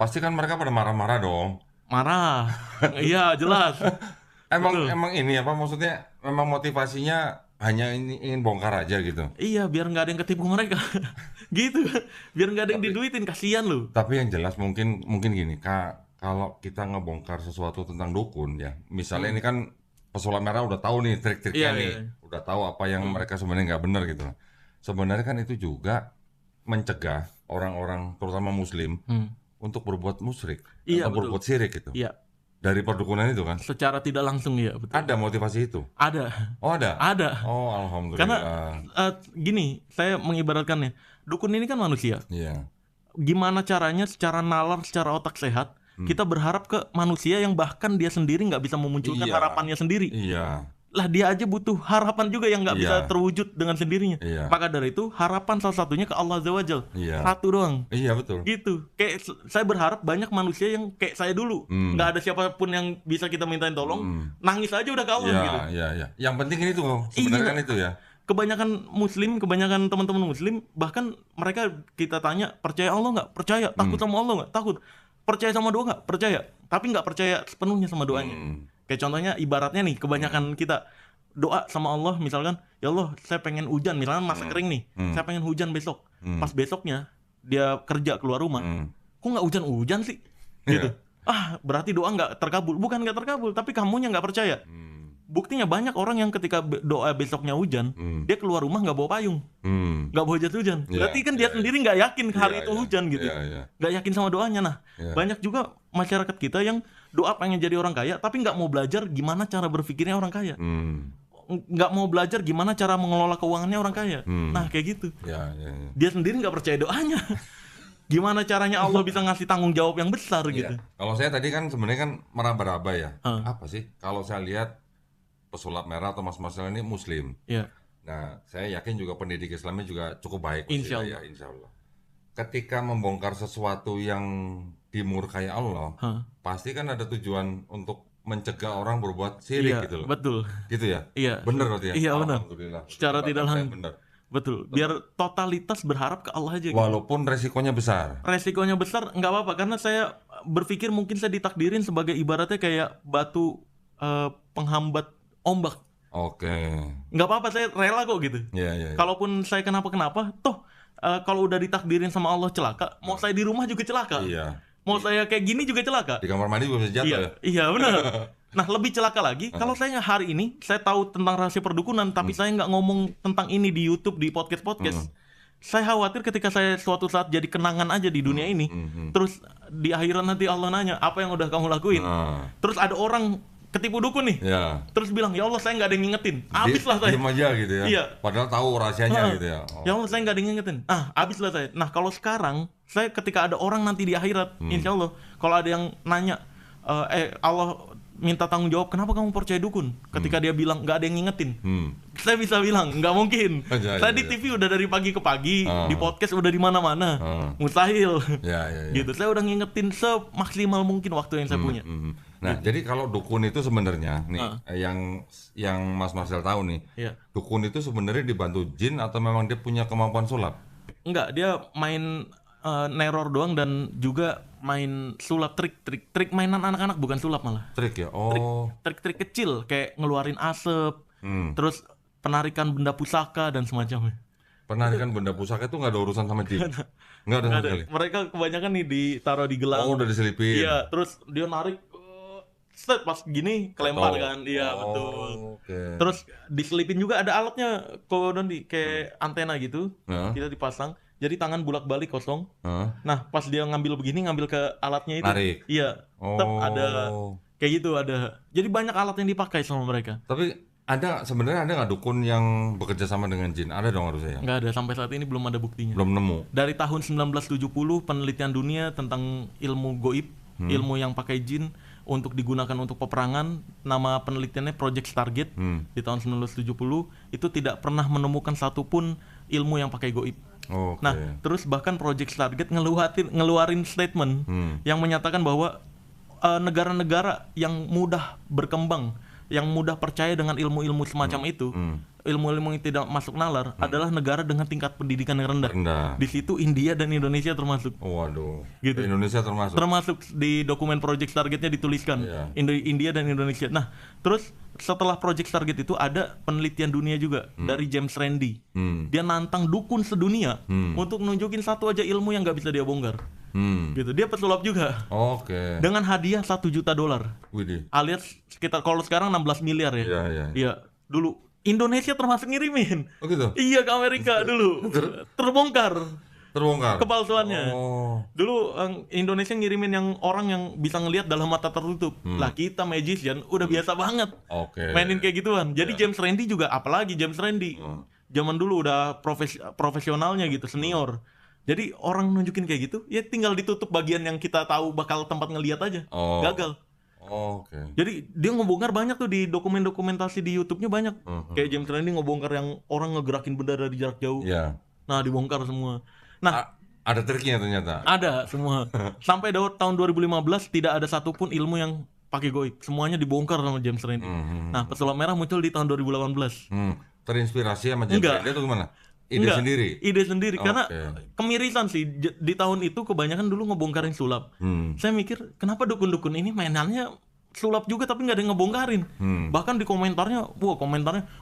pasti kan mereka pada marah-marah dong.
Marah. Iya, jelas.
Emang ini apa maksudnya? Memang motivasinya hanya ingin bongkar aja gitu.
Iya, biar nggak ada yang ketipu mereka. Gitu. Biar nggak ada yang diduitin, kasihan lu.
Tapi yang jelas mungkin gini, Kak, kalau kita ngebongkar sesuatu tentang dukun ya, misalnya ini kan pesulap merah udah tahu nih trik-triknya nih, udah tahu apa yang mereka sebenarnya nggak benar gitu. Sebenarnya kan itu juga mencegah orang-orang terutama muslim untuk berbuat musyrik atau berbuat syirik gitu. Dari perdukunan itu kan.
Secara tidak langsung ya, betul.
Ada motivasi itu?
Ada.
Oh, ada?
Ada.
Oh, alhamdulillah.
Karena gini, saya mengibaratkannya, dukun ini kan manusia. Gimana caranya secara nalar, secara otak sehat, kita berharap ke manusia yang bahkan dia sendiri nggak bisa memunculkan harapannya sendiri. Lah dia aja butuh harapan juga yang nggak bisa terwujud dengan sendirinya. Maka dari itu harapan salah satunya ke Allah Azza wa Jalla. Satu doang.
Iya, betul.
Gitu. Kayak saya berharap banyak manusia yang kayak saya dulu, nggak ada siapapun yang bisa kita mintain tolong, nangis aja udah ke Allah gitu.
Iya. Yang penting itu sebenarnya kan itu ya.
Kebanyakan muslim, kebanyakan teman-teman muslim, bahkan mereka kita tanya, percaya Allah nggak? Percaya. Takut sama Allah nggak? Takut. Percaya sama doa nggak? Percaya. Tapi nggak percaya sepenuhnya sama doanya. Kayak contohnya ibaratnya nih, kebanyakan kita doa sama Allah misalkan, ya Allah saya pengen hujan, misalkan masa kering nih, saya pengen hujan besok. Pas besoknya dia kerja keluar rumah, kok nggak hujan-hujan sih? Gitu. Berarti doa nggak terkabul. Bukan nggak terkabul, tapi kamunya nggak percaya. Buktinya banyak orang yang ketika doa besoknya hujan, dia keluar rumah nggak bawa payung, nggak bawa jas hujan. Berarti kan dia sendiri nggak yakin hari itu hujan gitu, nggak yakin sama doanya. Nah, banyak juga masyarakat kita yang doa pengen jadi orang kaya, tapi nggak mau belajar gimana cara berpikirnya orang kaya, nggak mau belajar gimana cara mengelola keuangannya orang kaya. Nah, kayak gitu. Dia sendiri nggak percaya doanya. Gimana caranya Allah bisa ngasih tanggung jawab yang besar gitu.
Kalau saya tadi kan sebenarnya kan meraba-raba ya. Apa sih? Kalau saya lihat pesulap merah atau Mas Marcel ini Muslim.
Iya.
Nah, saya yakin juga pendidik Islamnya juga cukup baik.
Insya Allah.
Ya, insya Allah. Ketika membongkar sesuatu yang dimurkai Allah, pasti kan ada tujuan untuk mencegah orang berbuat syirik gitu loh.
Betul.
Gitu ya?
Iya.
Bener berarti ya?
Iya benar.
Alhamdulillah.
Secara tidak langsung.
Bener.
Betul. Biar totalitas berharap ke Allah aja.
Walaupun resikonya besar.
Resikonya besar nggak apa-apa karena saya berpikir mungkin saya ditakdirin sebagai ibaratnya kayak batu penghambat ombak.
Oke.
Nggak apa-apa, saya rela kok gitu.
Iya.
Kalaupun saya kenapa-kenapa, toh kalau udah ditakdirin sama Allah celaka, mau saya di rumah juga celaka.
Iya.
Mau saya kayak gini juga celaka.
Di kamar mandi juga bisa jatuh ya?
Iya benar. Nah lebih celaka lagi kalau saya hari ini saya tahu tentang rahasia perdukunan, tapi saya nggak ngomong tentang ini di YouTube, di podcast. Saya khawatir ketika saya suatu saat jadi kenangan aja di dunia ini, terus di akhirat nanti Allah nanya apa yang udah kamu lakuin. Terus ada orang ketipu dukun nih, terus bilang ya Allah saya nggak ada yang ngingetin, habislah saya.
Diam aja gitu ya.
Iya.
Padahal tahu rahasianya gitu ya.
Ya Allah saya nggak ada yang ngingetin, habislah saya. Nah kalau sekarang saya ketika ada orang nanti di akhirat, insya Allah kalau ada yang nanya, Allah minta tanggung jawab kenapa kamu percaya dukun, ketika dia bilang nggak ada yang ngingetin, saya bisa bilang nggak mungkin. Saya di TV udah dari pagi ke pagi, di podcast udah di mana-mana, mustahil. Gitu. Saya udah ngingetin semaksimal mungkin waktu yang saya punya.
Nah, jadi kalau dukun itu sebenarnya nih yang Mas Marcel tahu nih, dukun itu sebenarnya dibantu jin atau memang dia punya kemampuan sulap?
Enggak, dia main neror doang dan juga main sulap, trik mainan anak-anak, bukan sulap malah.
Trik ya? Oh.
Trik kecil kayak ngeluarin asap, terus penarikan benda pusaka dan semacamnya.
Penarikan benda pusaka itu nggak ada urusan sama jin? Nggak ada sama sekali?
Mereka kebanyakan nih ditaruh di gelang.
Oh, udah diselipin?
Iya, terus dia narik, set pas gini kelempar kan. Iya, betul.
Okay.
Terus diselipin juga ada alatnya, kayak antena gitu, kita dipasang. Jadi tangan bulak-balik kosong. Nah, pas dia ngambil begini, ngambil ke alatnya itu.
Narik.
Iya. Tetap ada kayak gitu ada. Jadi banyak alat yang dipakai sama mereka.
Tapi sebenarnya ada nggak dukun yang bekerja sama dengan jin? Ada dong harusnya.
Nggak ada, sampai saat ini belum ada buktinya.
Belum nemu.
Dari tahun 1970 penelitian dunia tentang ilmu goib, ilmu yang pakai jin untuk digunakan untuk peperangan, nama penelitiannya Project Stargate di tahun 1970, itu tidak pernah menemukan satupun ilmu yang pakai goib.
Okay.
Nah, terus bahkan Project Stargate ngeluarin statement yang menyatakan bahwa negara-negara yang mudah berkembang, yang mudah percaya dengan ilmu-ilmu semacam itu, ilmu-ilmu yang tidak masuk nalar, adalah negara dengan tingkat pendidikan yang rendah. Di situ India dan Indonesia termasuk.
Waduh.
Gitu.
Indonesia termasuk.
Termasuk di dokumen Project Stargate-nya dituliskan India dan Indonesia. Nah, terus setelah Project Stargate itu ada penelitian dunia juga dari James Randi. Dia nantang dukun sedunia untuk nunjukin satu aja ilmu yang nggak bisa dia bongkar. Gitu. Dia pesulap juga.
Oke.
Dengan hadiah $1 juta.
Widih.
Alias sekitar kalau sekarang 16 miliar ya. Iya. Dulu Indonesia termasuk ngirimin.
Oh gitu?
Iya, ke Amerika dulu. Terbongkar kepalsuannya. Dulu Indonesia ngirimin yang orang yang bisa ngelihat dalam mata tertutup. Lah kita magician udah biasa banget mainin kayak gituan. Jadi James Randi juga, apalagi James Randi zaman dulu udah profesionalnya gitu, senior. Jadi orang nunjukin kayak gitu, ya tinggal ditutup bagian yang kita tahu bakal tempat ngelihat aja. Gagal. Jadi dia ngebongkar banyak tuh di dokumentasi di YouTube-nya banyak. Kayak James Randi ngebongkar yang orang ngegerakin benda dari jarak jauh. Nah, dibongkar semua. Nah,
ada triknya ternyata.
Ada semua. Sampai tahun 2015 tidak ada satupun ilmu yang pakai goib. Semuanya dibongkar sama James Randi. Nah, pesulap merah muncul di tahun 2018.
Terinspirasi sama James Randi atau gimana? Ide sendiri karena
kemirisan sih. Di tahun itu kebanyakan dulu ngebongkarin sulap. Saya mikir kenapa dukun-dukun ini mainannya sulap juga tapi nggak ada yang ngebongkarin. Bahkan di komentarnya,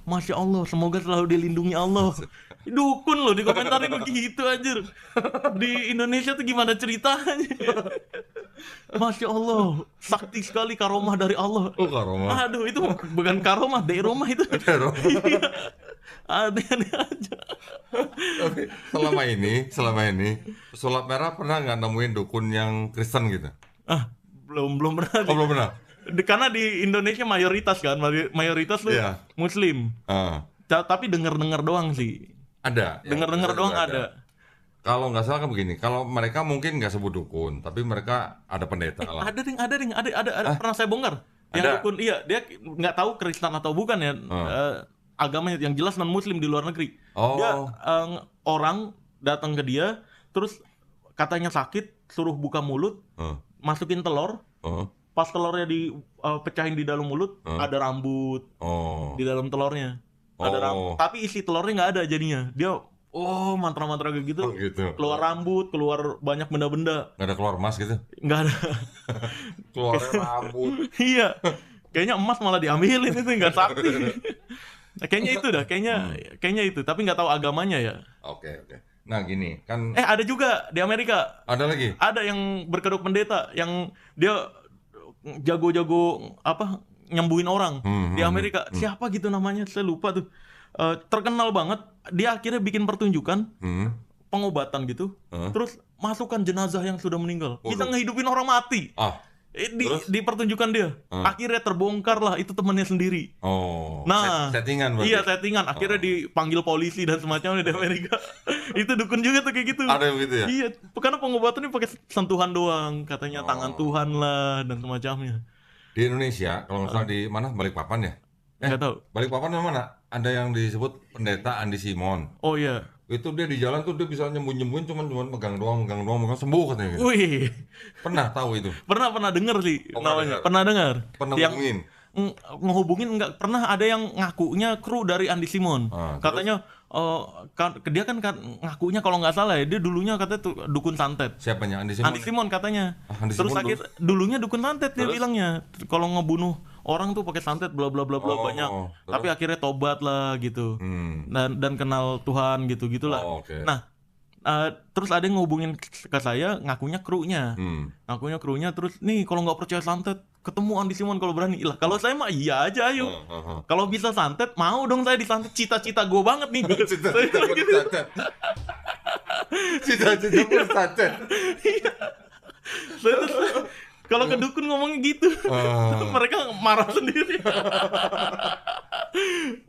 Masya Allah, semoga selalu dilindungi Allah. Dukun loh di komentarin begitu anjir. Di Indonesia tuh gimana ceritanya? Masya Allah, sakti sekali karomah dari Allah.
Karomah.
Aduh, itu bukan karomah, deromah itu. Aneh-aneh aja.
Tapi selama ini pesulap merah pernah nggak nemuin dukun yang Kristen gitu?
Belum pernah.
Belum pernah.
Karena di Indonesia mayoritas kan, mayoritas tuh Muslim. Tapi dengar doang sih.
Ada.
Dengar doang ada.
Kalau nggak salah kan begini, kalau mereka mungkin nggak sebut dukun, tapi mereka ada pendeta lah.
Ada pernah saya bongkar. Yang
Ada?
dukun, iya, dia nggak tahu Kristen atau bukan ya, agamanya yang jelas non Muslim di luar negeri.
Oh.
Dia orang datang ke dia, terus katanya sakit, suruh buka mulut, masukin telur, pas telurnya dipecahin di dalam mulut, ada rambut di dalam telurnya, ada rambut, tapi isi telurnya nggak ada jadinya. Dia mantra-mantra kayak gitu,
gitu.
keluar rambut, keluar banyak benda-benda.
Nggak ada keluar emas gitu?
Nggak ada.
Keluar rambut.
Iya, kayaknya emas malah diambilin itu, nggak sakti. Kayaknya itu dah, kayaknya itu, tapi nggak tahu agamanya ya.
Oke. Nah gini kan.
Ada juga di Amerika.
Ada lagi?
Ada yang berkedok pendeta, yang dia jago-jago nyembuhin orang di Amerika. Siapa gitu namanya, saya lupa tuh. Terkenal banget. Dia akhirnya bikin pertunjukan pengobatan gitu. Terus masukkan jenazah yang sudah meninggal. Bisa ngehidupin orang mati. Di pertunjukan dia. Akhirnya terbongkar lah, itu temannya sendiri. Nah,
settingan berarti.
Iya, settingan. Akhirnya dipanggil polisi dan semacamnya di Amerika. Itu dukun juga tuh kayak gitu.
Ada yang begitu ya?
Iya, karena pengobatannya pakai sentuhan doang, katanya tangan Tuhan lah dan semacamnya.
Di Indonesia, kalau nggak salah di mana, Balikpapan ya?
Nggak tahu.
Balikpapan mana? Ada yang disebut pendeta Andi Simon.
Oh iya.
Itu dia di jalan tuh dia bisa nyembuhin cuma megang doang, sembuh katanya gitu.
Wih.
Pernah tahu itu?
Pernah dengar sih namanya. Pernah dengar.
Pernah
yang
ngehubungin?
enggak pernah, ada yang ngakunya kru dari Andi Simon. Katanya dia kan ngakunya kalau nggak salah ya, dia dulunya katanya tuh dukun santet.
Siapanya? Andi Simon?
Andi Simon katanya.
Andi
Terus
Simon
akhir dulunya dukun santet dia bilangnya. Kalau ngebunuh orang tuh pakai santet bla bla bla banyak.
Terus?
Tapi akhirnya tobat lah gitu. Dan kenal Tuhan gitu-gitulah.
Okay.
Nah, terus ada yang ngehubungin ke saya, ngakunya krunya. Ngakunya krunya, terus nih kalau nggak percaya santet, ketemu Andi Simon kalau berani. Lah kalau saya mah iya aja, ayo. Kalau bisa santet, mau dong saya disantet. Cita-cita gue banget nih.
Cita-cita pun santet.
Kalau ke dukun ngomongnya gitu, mereka marah sendiri.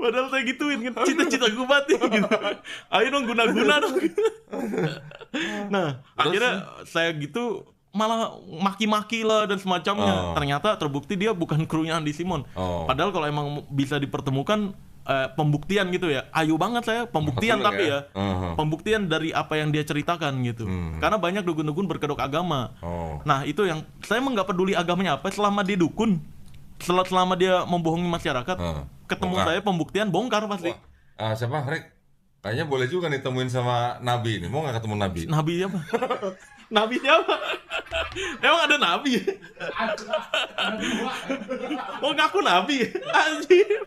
Padahal saya gituin kan, cita-cita gue mati gitu. Ayo dong, guna-guna dong. Nah, akhirnya saya gitu malah maki-maki lah dan semacamnya. Ternyata terbukti dia bukan krunya Andi Simon. Padahal kalau emang bisa dipertemukan pembuktian gitu ya, ayo banget saya pembuktian. Tapi ya pembuktian dari apa yang dia ceritakan gitu. Karena banyak dukun-dukun berkedok agama. Nah itu yang saya emang nggak peduli agamanya apa, selama dia dukun, selama dia membohongi masyarakat, ketemu
bongkar.
saya pembuktian bongkar pasti.
Siapa Rick? Kayaknya boleh juga nih temuin sama Nabi nih. Mau nggak ketemu Nabi?
Nabi siapa? Nabi siapa? Emang ada Nabi? Oh ngaku Nabi? Anjir.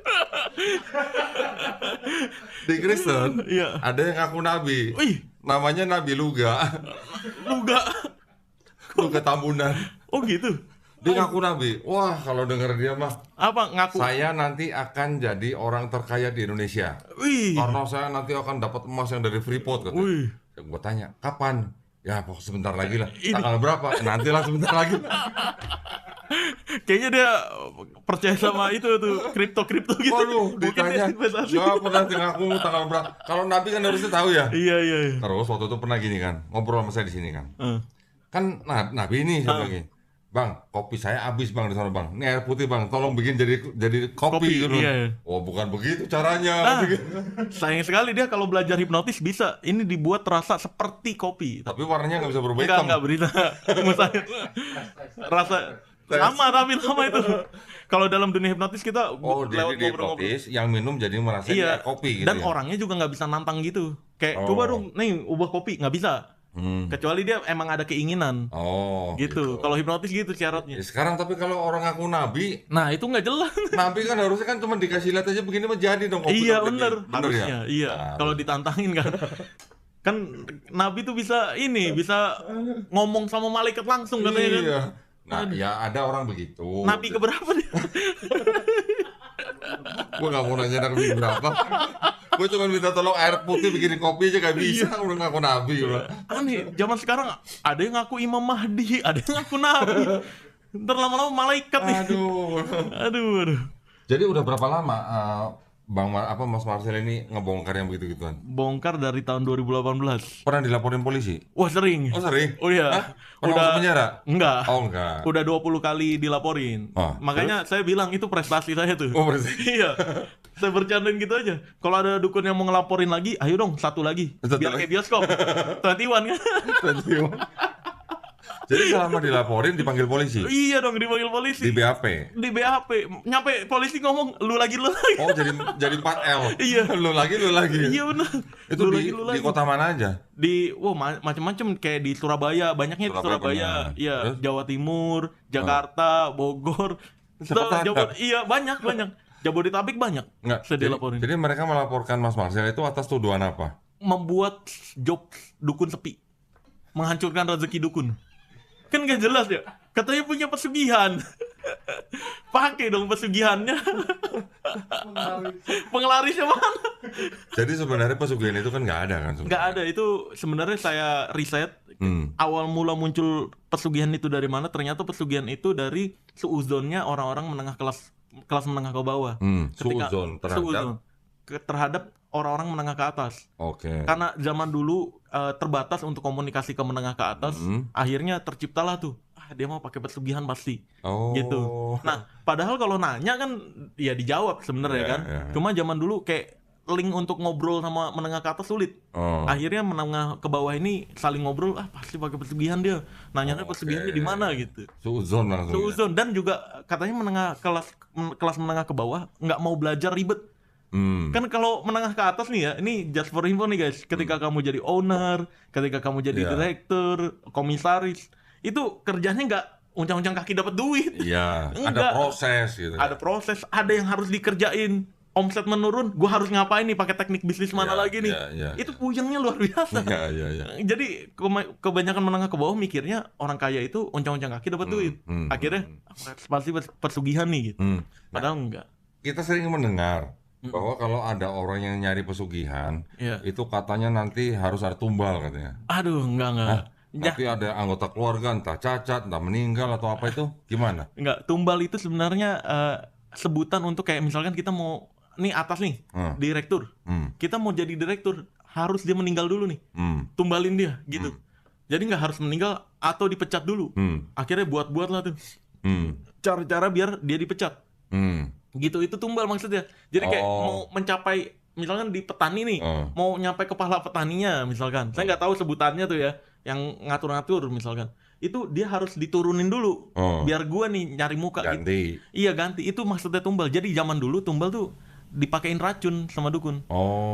Di Kristen
Iya.
ada yang ngaku Nabi.
Wih.
Namanya Nabi Luga. Luga Tambunan.
Oh gitu?
Dia ngaku Nabi. Wah kalau denger dia mah,
Apa ngaku?
saya nanti akan jadi orang terkaya di Indonesia.
Wih.
Karena saya nanti akan dapat emas yang dari Freeport katanya.
Wih.
Gue tanya, kapan? Ya pokoknya sebentar lagi lah. Tanggal berapa? Nantilah sebentar lagi.
Kayaknya dia percaya sama itu tuh, kripto gitu.
Waduh,
Mungkin
ditanya.
dia investasi.
Nggak pernah ngaku tanggal berapa. Kalau Nabi kan harusnya tahu ya.
Iya.
Terus waktu itu pernah gini kan, ngobrol sama saya di sini kan. Kan Nabi ini saya lagi. Bang, kopi saya habis bang di sana bang. Ini air putih bang, tolong bikin jadi kopi gitu.
Iya.
Oh bukan begitu caranya.
Sayang sekali dia kalau belajar hipnotis bisa. Ini dibuat terasa seperti kopi.
Tapi warnanya nggak bisa berubah hitam.
Enggak berita. Rasa sama tapi lama itu. Kalau dalam dunia hipnotis kita
Oh, jadi di hipnotis yang minum jadi merasa
iya,
kopi gitu.
dan
ya?
orangnya juga nggak bisa nantang gitu. Kayak coba dong, nih ubah kopi, nggak bisa. Kecuali dia emang ada keinginan. Gitu. Kalau hipnotis gitu syaratnya.
Ya, sekarang tapi kalau orang ngaku Nabi,
Nah itu nggak jelas.
Nabi kan harusnya kan cuma dikasih lihat aja begini mah jadi dong.
Iya bener harusnya.
Ya?
Iya. Kalau ditantangin kan. Kan Nabi tuh bisa ngomong sama malaikat langsung katanya kan.
Iya. Nah, ya ada orang begitu.
Nabi keberapa dia?
Gue gak mau nanya Nabi berapa. Gue cuma minta tolong air putih bikin kopi aja gak bisa. Udah ngaku Nabi.
Aneh, zaman sekarang ada yang ngaku Imam Mahdi, ada yang ngaku Nabi. Ntar lama-lama malaikat nih.
Aduh.
Aduh.
Jadi udah berapa lama Mas Marcel ini ngebongkar yang begitu-gituan?
Bongkar dari tahun 2018.
Pernah dilaporin polisi?
Wah, sering.
Oh sering?
Oh iya.
Hah? Pernah
Udah
masuk penjara?
enggak.
Oh enggak.
Udah 20 kali dilaporin.
Ah,
Makanya saya bilang itu prestasi saya tuh.
Oh berarti.
Iya. Saya bercandain gitu aja. Kalau ada dukun yang mau ngelaporin lagi, ayo dong satu lagi.
Satu
Biar
lagi.
kayak bioskop. 21 kan.
Jadi selama dilaporin dipanggil polisi?
Iya dong, dipanggil polisi.
Di BAP?
Di BAP. Nyampe polisi ngomong, lu lagi.
Oh jadi 4L?
Iya.
Lu lagi.
Iya benar.
Itu
Lu
di
lagi.
kota mana aja?
Macam-macam kayak di Surabaya, banyaknya di
Surabaya
Surabaya.
punya.
Iya,
Terus?
Jawa Timur, Jakarta, Bogor.
Jakarta ada?
Iya, banyak. Jabodetabek banyak.
Enggak.
Saya dilaporin.
Jadi mereka melaporkan Mas Marcel itu atas tuduhan apa?
Membuat job dukun sepi. Menghancurkan rezeki dukun. Kan gak jelas ya. Katanya punya pesugihan. Pakai dong pesugihannya. Penglarisnya mana?
Jadi sebenarnya pesugihan itu kan nggak ada kan?
Nggak ada. Itu sebenarnya saya riset. Awal mula muncul pesugihan itu dari mana? Ternyata pesugihan itu dari suuzonnya orang-orang menengah kelas menengah ke bawah.
Suuzon
terhadap orang-orang menengah ke atas.
Oke.
Karena zaman dulu terbatas untuk komunikasi ke menengah ke atas, akhirnya terciptalah tuh. Dia mau pakai pesugihan pasti.
Oh.
Gitu. Nah, padahal kalau nanya kan ya dijawab sebenarnya kan. Cuma zaman dulu kayak link untuk ngobrol sama menengah ke atas sulit. Akhirnya menengah ke bawah ini saling ngobrol, pasti pakai pesugihan dia. Nanyanya pesugihannya di mana gitu.
Suuzon langsung.
Suuzon. Dan juga katanya menengah kelas menengah ke bawah nggak mau belajar ribet. Kan kalau menengah ke atas nih ya, ini just for info nih guys. Ketika kamu jadi owner, ketika kamu jadi direktur, komisaris, itu kerjanya nggak uncang-uncang kaki dapat duit.
Iya. Ada proses gitu.
Ada proses, ada yang harus dikerjain. Omset menurun, gue harus ngapain nih? Pakai teknik bisnis mana lagi nih? Itu puyengnya luar biasa. Jadi kebanyakan menengah ke bawah mikirnya orang kaya itu uncang-uncang kaki dapat duit. Akhirnya pasti pesugihan nih gitu. Padahal enggak.
Kita sering mendengar bahwa kalau ada orang yang nyari pesugihan, itu katanya nanti harus ada tumbal katanya.
Aduh, enggak.
Tapi ada anggota keluarga entah cacat, entah meninggal atau apa itu gimana?
Enggak, tumbal itu sebenarnya sebutan untuk kayak misalkan kita mau nih atas nih, direktur. Kita mau jadi direktur, harus dia meninggal dulu nih. Tumbalin dia gitu. Jadi nggak harus meninggal atau dipecat dulu. Akhirnya buat-buatlah tuh. Cara-cara biar dia dipecat. Gitu, itu tumbal maksudnya. Jadi kayak mau mencapai misalkan di petani nih, mau nyampe kepala petaninya misalkan. Saya nggak tahu sebutannya tuh ya, yang ngatur-ngatur misalkan. Itu dia harus diturunin dulu. Biar gua nih nyari muka
ganti.
Gitu. Iya, ganti. Itu maksudnya tumbal. Jadi zaman dulu tumbal tuh dipakein racun sama dukun.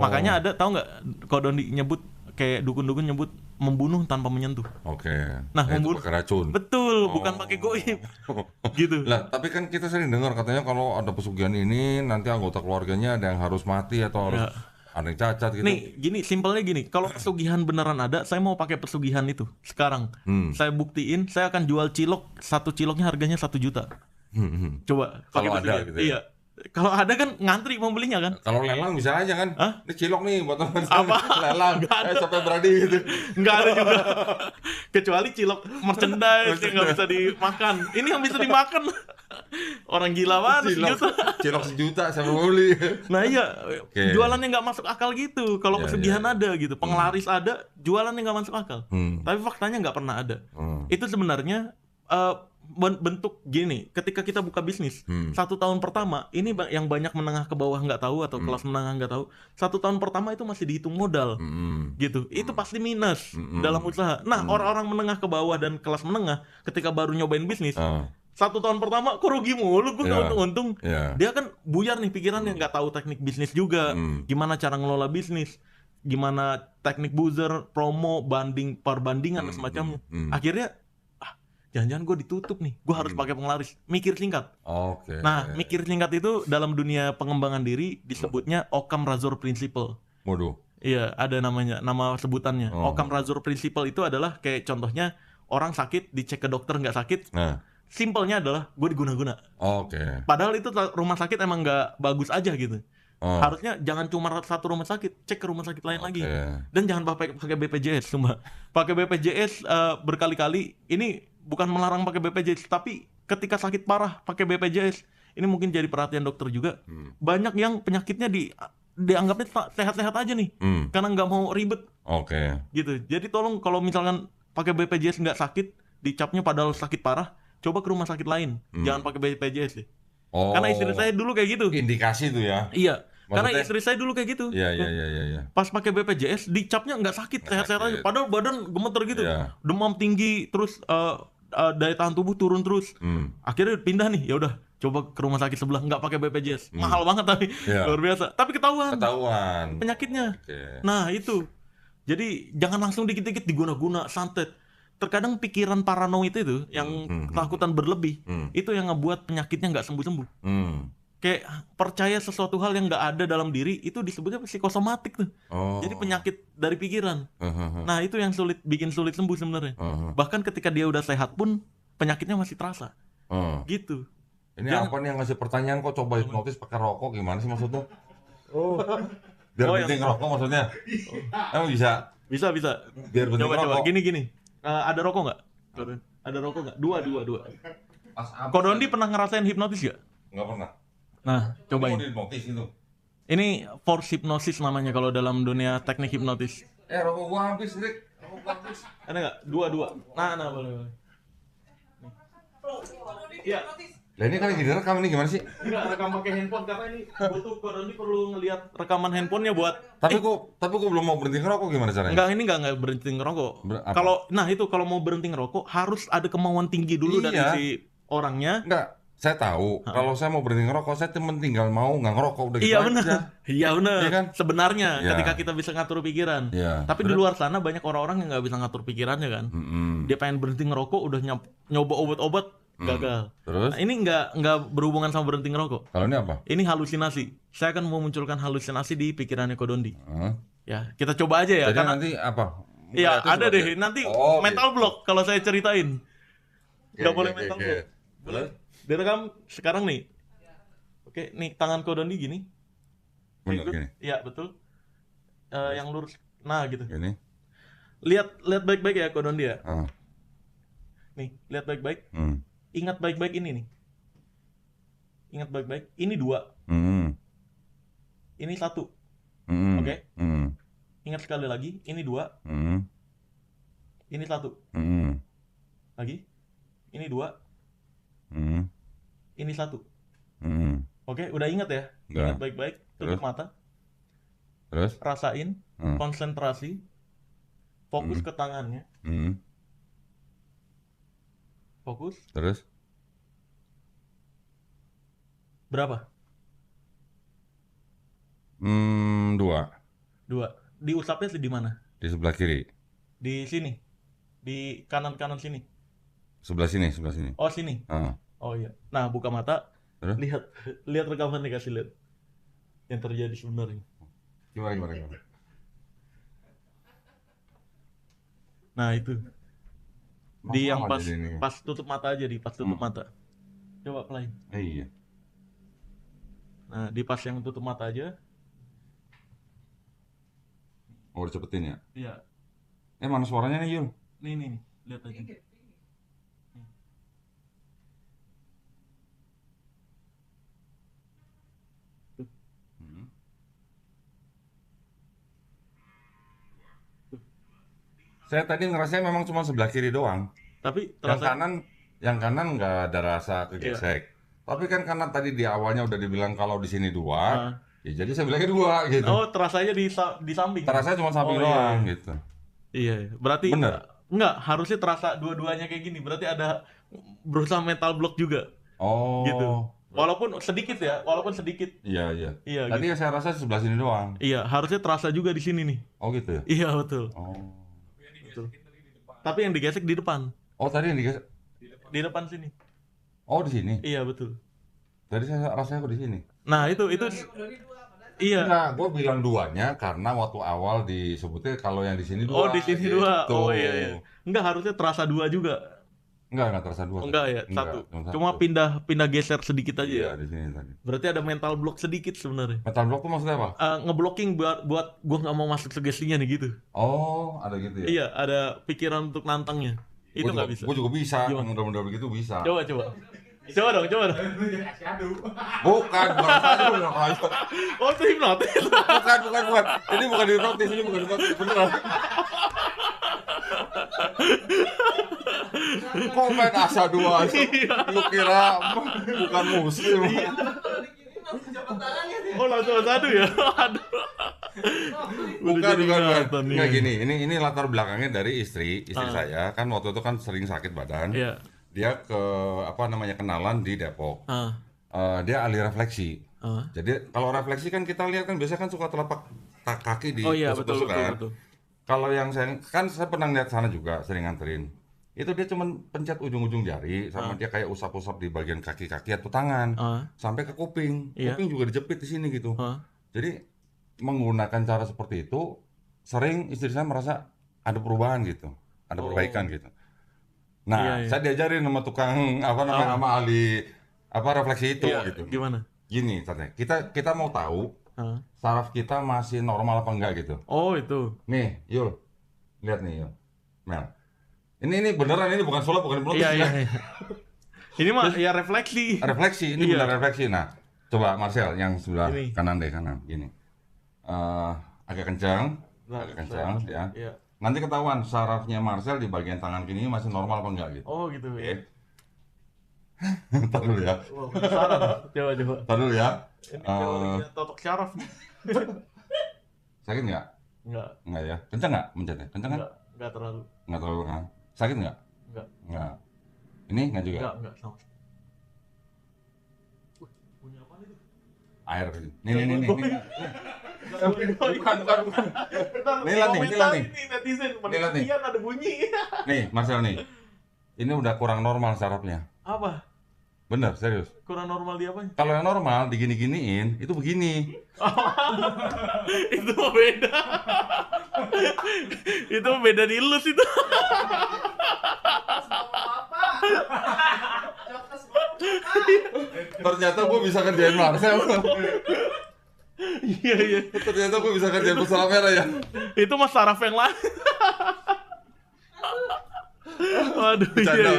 Makanya ada, tahu nggak kalau Dondi nyebut kayak dukun-dukun nyebut membunuh tanpa menyentuh. Nah, membunuh
pakai racun.
Betul, bukan pakai goib. Gitu.
Lah, tapi kan kita sering dengar katanya kalau ada pesugihan ini nanti anggota keluarganya ada yang harus mati atau harus ada yang cacat gitu.
Nih, gini, simpelnya gini. Kalau pesugihan beneran ada, saya mau pakai pesugihan itu sekarang. Saya buktiin, saya akan jual cilok. Satu ciloknya harganya 1 juta. Coba
kalau ada gitu ya?
Iya. Kalau ada kan ngantri mau belinya kan.
Kalau lelang bisa aja kan. Ini cilok nih buat teman
apa
lelang. Sampai berani gitu.
Nggak ada juga. Kecuali cilok merchandise yang nggak bisa dimakan. Ini yang bisa dimakan. Orang gila banget.
Cilok 1 juta siapa mau beli.
Nah iya, jualannya nggak masuk akal gitu. Kalau pesugihan ada gitu, penglaris ada, jualannya nggak masuk akal. Tapi faktanya nggak pernah ada. Itu sebenarnya bentuk gini, ketika kita buka bisnis 1 tahun pertama ini yang banyak menengah ke bawah nggak tahu atau kelas menengah nggak tahu, 1 tahun pertama itu masih dihitung modal gitu, itu pasti minus dalam usaha. Nah, orang-orang menengah ke bawah dan kelas menengah ketika baru nyobain bisnis 1 tahun pertama kok rugi mulu, gue nggak untung-untung. Dia kan buyar nih pikirannya, nggak tahu teknik bisnis juga, gimana cara ngelola bisnis, gimana teknik buzzer, promo, perbandingan dan semacamnya. Akhirnya jangan-jangan gue ditutup nih, gue harus pakai penglaris. Mikir singkat. Nah, mikir singkat itu dalam dunia pengembangan diri disebutnya Occam Razor Principle.
Waduh.
Iya, ada namanya, nama sebutannya. Occam Razor Principle itu adalah kayak contohnya orang sakit dicek ke dokter nggak sakit. Simpelnya adalah gue diguna-guna. Padahal itu rumah sakit emang nggak bagus aja gitu. Harusnya jangan cuma satu rumah sakit, cek ke rumah sakit lain lagi. Dan jangan pakai BPJS, cuma pakai BPJS berkali-kali. Ini bukan melarang pakai BPJS, tapi ketika sakit parah pakai BPJS ini mungkin jadi perhatian dokter juga. Banyak yang penyakitnya dianggapnya sehat-sehat aja nih, karena nggak mau ribet.
Oke.
Gitu. Jadi tolong kalau misalkan pakai BPJS nggak sakit, dicapnya padahal sakit parah, coba ke rumah sakit lain. Jangan pakai BPJS deh.
Oh.
Karena istri saya dulu kayak gitu.
Indikasi tuh ya.
Iya. Karena
Maksudnya-
istri saya dulu kayak gitu.
Iya.
Pas pakai BPJS dicapnya nggak sakit, sehat-sehat aja.
sakit.
Padahal badan gemeter gitu,
Iya.
demam tinggi, terus daya tahan tubuh turun terus. Akhirnya pindah nih, ya udah coba ke rumah sakit sebelah, nggak pakai BPJS, mahal banget tapi
Iya.
luar biasa. Tapi ketahuan penyakitnya.
Oke.
Nah itu, jadi jangan langsung dikit-dikit diguna-guna, santet. Terkadang pikiran paranoid itu, yang ketakutan berlebih, itu yang ngebuat penyakitnya nggak sembuh-sembuh. Kayak percaya sesuatu hal yang nggak ada dalam diri, itu disebutnya psikosomatik tuh.
Oh.
Jadi penyakit dari pikiran. Nah itu yang bikin sulit sembuh sebenarnya. Bahkan ketika dia udah sehat pun penyakitnya masih terasa. Gitu.
Ini apa nih yang ngasih pertanyaan kok coba hipnotis pakai rokok gimana sih maksudnya? Biar
Oh,
berhenti
yang-
ngerokok maksudnya? Emang bisa?
Bisa.
Biar berhenti
Coba.
ngerokok?
Gini. Ada rokok nggak? Ada rokok nggak? Dua.
Pas apa?
Kodondi pernah ngerasain hipnotis nggak?
Nggak pernah.
Nah,
Mau
cobain.
hipnotis itu.
Ini force hypnosis namanya kalau dalam dunia teknik hipnotis.
Rokok gua habis, Rick. Rokok gua habis.
Ada nggak? Dua. Nah, boleh. Iya.
Lah ini kan lagi direkam ini gimana sih?
Enggak, rekam pakai handphone karena ini butuh Kodondi perlu ngelihat rekaman handphonenya buat.
Tapi kok belum mau berhenti ngerokok gimana caranya?
Ini enggak berhenti ngerokok.
Apa?
Kalau mau berhenti ngerokok harus ada kemauan tinggi dulu dari
Iya.
si orangnya.
Enggak, saya tahu. Kalau saya mau berhenti ngerokok, saya cuma tinggal mau nggak ngerokok udah gitu
Iya
aja.
benar. Iya benar.
Iya kan?
Sebenarnya
Iya.
ketika kita bisa ngatur pikiran.
Iya.
Tapi di luar sana banyak orang-orang yang nggak bisa ngatur pikirannya kan. Dia pengen berhenti ngerokok udah nyoba obat-obat gagal.
Terus?
Nah, ini nggak berhubungan sama berhenti ngerokok.
Kalau ini apa?
Ini halusinasi. Saya akan memunculkan halusinasi di pikirannya Kodondi.
Hah?
Ya, kita coba aja ya.
Jadi
Karena
nanti apa?
iya,
Itu
ada
seperti-
deh. Nanti
Oh,
mental
gitu.
block kalau saya ceritain. Nggak boleh
Oke,
mental
oke.
block. Boleh. Direkam sekarang nih. Oke, nih tangan Kodondi gini.
Bener
Ikut.
gini.
Iya, betul. Yang lurus. Nah, gitu.
Gini.
Lihat baik-baik ya Kodondi ya.
Ah.
Nih, lihat baik-baik.
Hmm.
Ingat baik-baik ini nih. Ingat baik-baik. Ini 2.
Hmm.
Ini 1.
Hmm.
Oke.
Hmm.
Ingat sekali lagi. Ini 2.
Hmm.
Ini 1.
Hmm.
Lagi. Ini 2.
Hmm.
Ini 1.
Hmm.
Oke, udah ingat ya?
Udah.
Ingat baik-baik. Tutup
Terus?
mata.
Terus?
Rasain. Konsentrasi. Fokus ke tangannya.
Hmm.
Fokus.
Terus?
Berapa?
2.
2. Diusapnya di mana?
Di sebelah kiri.
Di sini. Di kanan sini.
Sebelah sini.
Oh, sini.
Ah.
Oh iya. Nah, buka mata.
Terus?
Lihat rekaman nih, kasih lihat. Yang terjadi sebenarnya.
Gimana?
Nah, itu. Di yang
Masalah jadi ini.
pas tutup mata aja, pas tutup mata. Coba play.
Iya.
Nah, di pas yang tutup mata aja.
Oh, dicepetin ya?
Iya.
Mana suaranya nih, Yul?
Nih. Lihat aja.
Saya tadi ngerasanya memang cuma sebelah kiri doang.
Tapi
Yang
terasa
kanan nggak ada rasa kegesek. Tapi kan karena tadi di awalnya udah dibilang kalau di sini 2, ya jadi saya bilangnya 2 gitu.
oh, terasanya di samping.
Terasa cuma samping
Oh, iya.
doang gitu.
Iya, berarti
Bener?
enggak, harusnya terasa dua-duanya kayak gini. Berarti ada berusaha mental block juga
Oh.
gitu. Walaupun sedikit ya,
Iya.
Iya,
Tadi saya rasa sebelah sini doang.
Iya, harusnya terasa juga di sini nih.
Oh gitu ya?
Iya, betul.
Oh.
Tapi yang digesek di depan.
Oh tadi yang digesek.
Di depan sini.
Oh di sini.
Iya, betul.
Tadi saya rasanya kok di sini.
Nah, itu iya.
Enggak, gue bilang 2-nya karena waktu awal disebutnya kalau yang di sini 2.
Oh, di sini
gitu.
2. Oh iya. Enggak, harusnya terasa 2 juga.
Enggak terasa 2.
Enggak ya, satu. Cuma pindah geser sedikit aja
Iya,
ya.
di sini tadi.
Berarti ada mental block sedikit sebenarnya.
Mental block tuh maksudnya apa?
Ngeblocking buat gua nggak mau masuk sugestinya nih gitu.
Oh, ada gitu ya?
Iya, ada pikiran untuk nantangnya. Itu nggak bisa.
Gue juga bisa.
Gimana?
Mudah-mudahan begitu bisa.
Coba. Coba dong.
Bukan asyhadu.
Oh, itu hipnotis.
Bukan. Ini bukan hipnotis, beneran. Kok main asyhadu aja? Lu kira bukan muslim?
Oh, langsung satu ya. Aduh.
Bukan. Nggak gini, ini latar belakangnya dari istri saya kan waktu itu kan sering sakit badan.
Iya.
Dia kenalan di Depok. Dia ahli refleksi. Jadi kalau refleksi kan kita lihat kan biasanya kan suka telapak kaki di tusuk-tusuk kan. Betul. Kalau yang saya pernah lihat sana juga sering nganterin. Itu dia cuma pencet ujung-ujung jari sama dia kayak usap-usap di bagian kaki-kaki atau tangan sampai ke kuping. Kuping juga dijepit di sini gitu. Jadi menggunakan cara seperti itu sering istri saya merasa ada perubahan gitu, ada perbaikan gitu. Nah, saya diajarin sama tukang sama ahli refleksi itu gitu.
Gimana?
Gini, kita mau tahu saraf kita masih normal apa enggak gitu.
Oh, itu.
Nih, Yul. Lihat nih, Yul. Mel. Ini beneran, ini bukan sulap, bukan hipnotis.
Iya. Ini mah ya refleksi.
Refleksi, ini benar refleksi. Nah, coba Marcel yang sebelah kanan. Gini. Agak kencang ya. Iya. Nanti ketahuan sarafnya Marcel di bagian tangan kiri masih normal apa enggak gitu.
Oh, gitu ya.
Ntar dulu ya.
Coba.
Ntar dulu ya.
Totok syaraf.
Sakit nggak? Enggak ya. Kencang nggak mencetnya? Kencang kan?
Enggak terlalu.
Nggak terlalu kan? Sakit nggak? Nggak. Ini nggak juga?
Nggak sama. Punya apa itu?
Air. Nih. Bukan. Nih lihat nih.
Netizen,
lihat nih.
ada bunyi.
Nih, Marcel nih. Ini udah kurang normal sarafnya.
Apa?
Bener, serius.
Kurang normal di apanya?
Kalau yang normal digini-giniin, itu begini.
Itu mah beda. Itu beda di elus itu.
Ternyata gue bisa kerjain Marcel.
Iya.
Ternyata gue bisa kerjain pesawat merah ya.
Itu mah saraf yang lain. Waduh,
bercanda.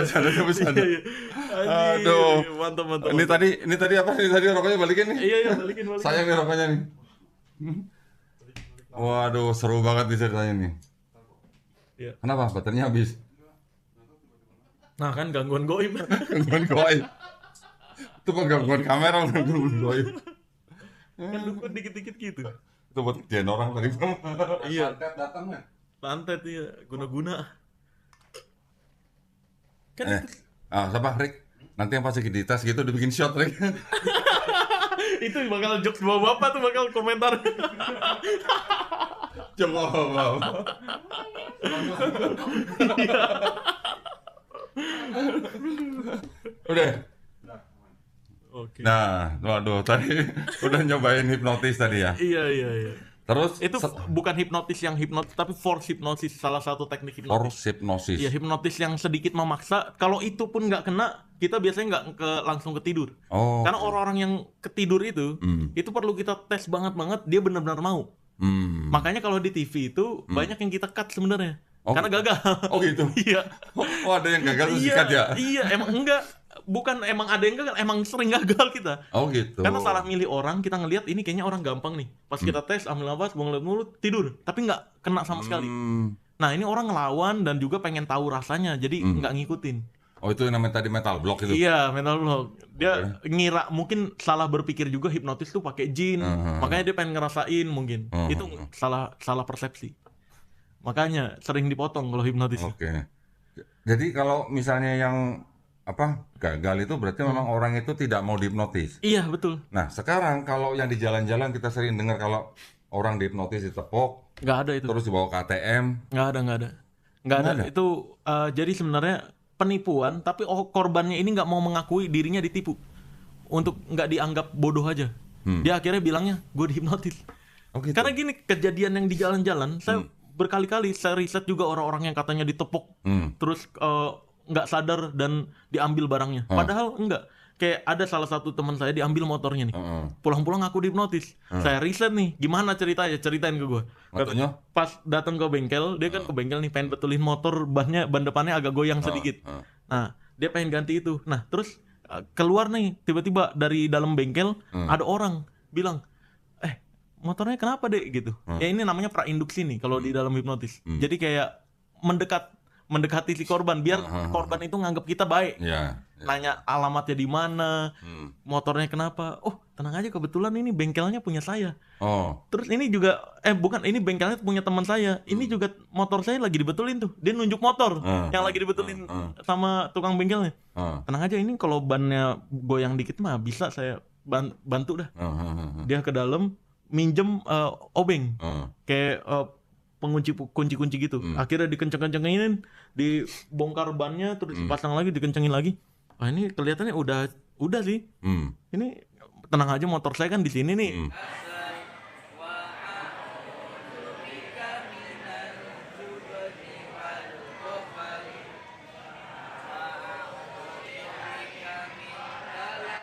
Aduh,
mantap.
Ini tadi apa? Ini tadi rokoknya balikin nih.
Iya, balikin.
Sayang nih rokoknya nih. Waduh, seru banget nih ceritanya nih.
Iya.
Kenapa? Baterainya habis.
Nah, kan gangguan goib.
Itu apa gangguan kamera gangguan goib.
Kan dukun dikit-dikit gitu.
Itu buat kerjaan orang tadi.
Iya.
Santet datang kan?
Santet ya, guna-guna. Kan
siapa Rick? Nanti yang pasti di tas gitu dibikin shot Rick.
Itu bakal jokes bapak tuh bakal komentar.
Coba. Udah.
Oke.
Nah, waduh tadi udah nyobain hipnotis tadi ya.
Iya.
Terus
itu bukan hipnotis yang hipnotis tapi force hipnosis, salah satu teknik hipnotis.
Force hipnosis.
Iya, hipnotis yang sedikit memaksa. Kalau itu pun nggak kena, kita biasanya nggak langsung ketidur.
Oh.
Karena orang-orang yang ketidur itu perlu kita tes banget dia benar-benar mau. Makanya kalau di TV itu banyak yang kita cut sebenarnya. Karena gagal.
Oh gitu.
Iya.
Oh ada yang gagal terus di-cut ya?
Iya, emang enggak. Bukan emang ada yang gagal, emang sering gagal kita.
Oh gitu.
Karena salah milih orang, kita ngelihat ini kayaknya orang gampang nih. Pas kita tes, ambil nafas, buang mulut, tidur. Tapi nggak kena sama sekali. Nah ini orang ngelawan dan juga pengen tahu rasanya, jadi nggak ngikutin.
Oh itu yang namanya tadi mental block itu?
Iya, mental block. Dia ngira, mungkin salah berpikir juga hipnotis tuh pakai jin. Makanya dia pengen ngerasain mungkin. Itu salah persepsi. Makanya sering dipotong kalau hipnotis.
Oke. Jadi kalau misalnya yang gagal itu berarti memang orang itu tidak mau dihipnotis.
Iya, betul.
Nah, sekarang kalau yang di jalan-jalan kita sering dengar kalau orang dihipnotis ditepok,
nggak ada itu.
Terus dibawa ke ATM.
Nggak ada. Itu jadi sebenarnya penipuan, tapi korbannya ini nggak mau mengakui dirinya ditipu. Untuk nggak dianggap bodoh aja. Dia akhirnya bilangnya, gue dihipnotis.
Oh, gitu?
Karena gini, kejadian yang di jalan-jalan, saya berkali-kali saya riset juga orang-orang yang katanya ditepok, terus nggak sadar dan diambil barangnya. Padahal enggak. Kayak ada salah satu teman saya diambil motornya nih. Pulang-pulang aku dihipnotis. Saya riset nih, gimana ceritanya? Ceritain ke gue. Pas datang ke bengkel, dia kan ke bengkel nih pengen betulin motor, ban depannya agak goyang sedikit. Nah, dia pengen ganti itu. Nah, terus keluar nih tiba-tiba dari dalam bengkel ada orang bilang, motornya kenapa dek gitu. Ya ini namanya prainduksi nih kalau di dalam hipnotis. Jadi kayak mendekati si korban biar korban itu nganggap kita baik. Nanya alamatnya di mana, motornya kenapa. Oh tenang aja kebetulan ini bengkelnya punya saya. Terus ini juga bukan, ini bengkelnya punya teman saya. Ini juga motor saya lagi dibetulin tuh. Dia nunjuk motor yang lagi dibetulin sama tukang bengkelnya. Tenang aja, ini kalau bannya goyang dikit mah bisa saya bantu dah. Dia ke dalam minjem obeng kayak kunci gitu. Akhirnya dikenceng-kencengin, dibongkar bannya, terus dipasang lagi, dikencengin lagi. Wah ini kelihatannya udah sih. Ini tenang aja motor saya kan di sini nih.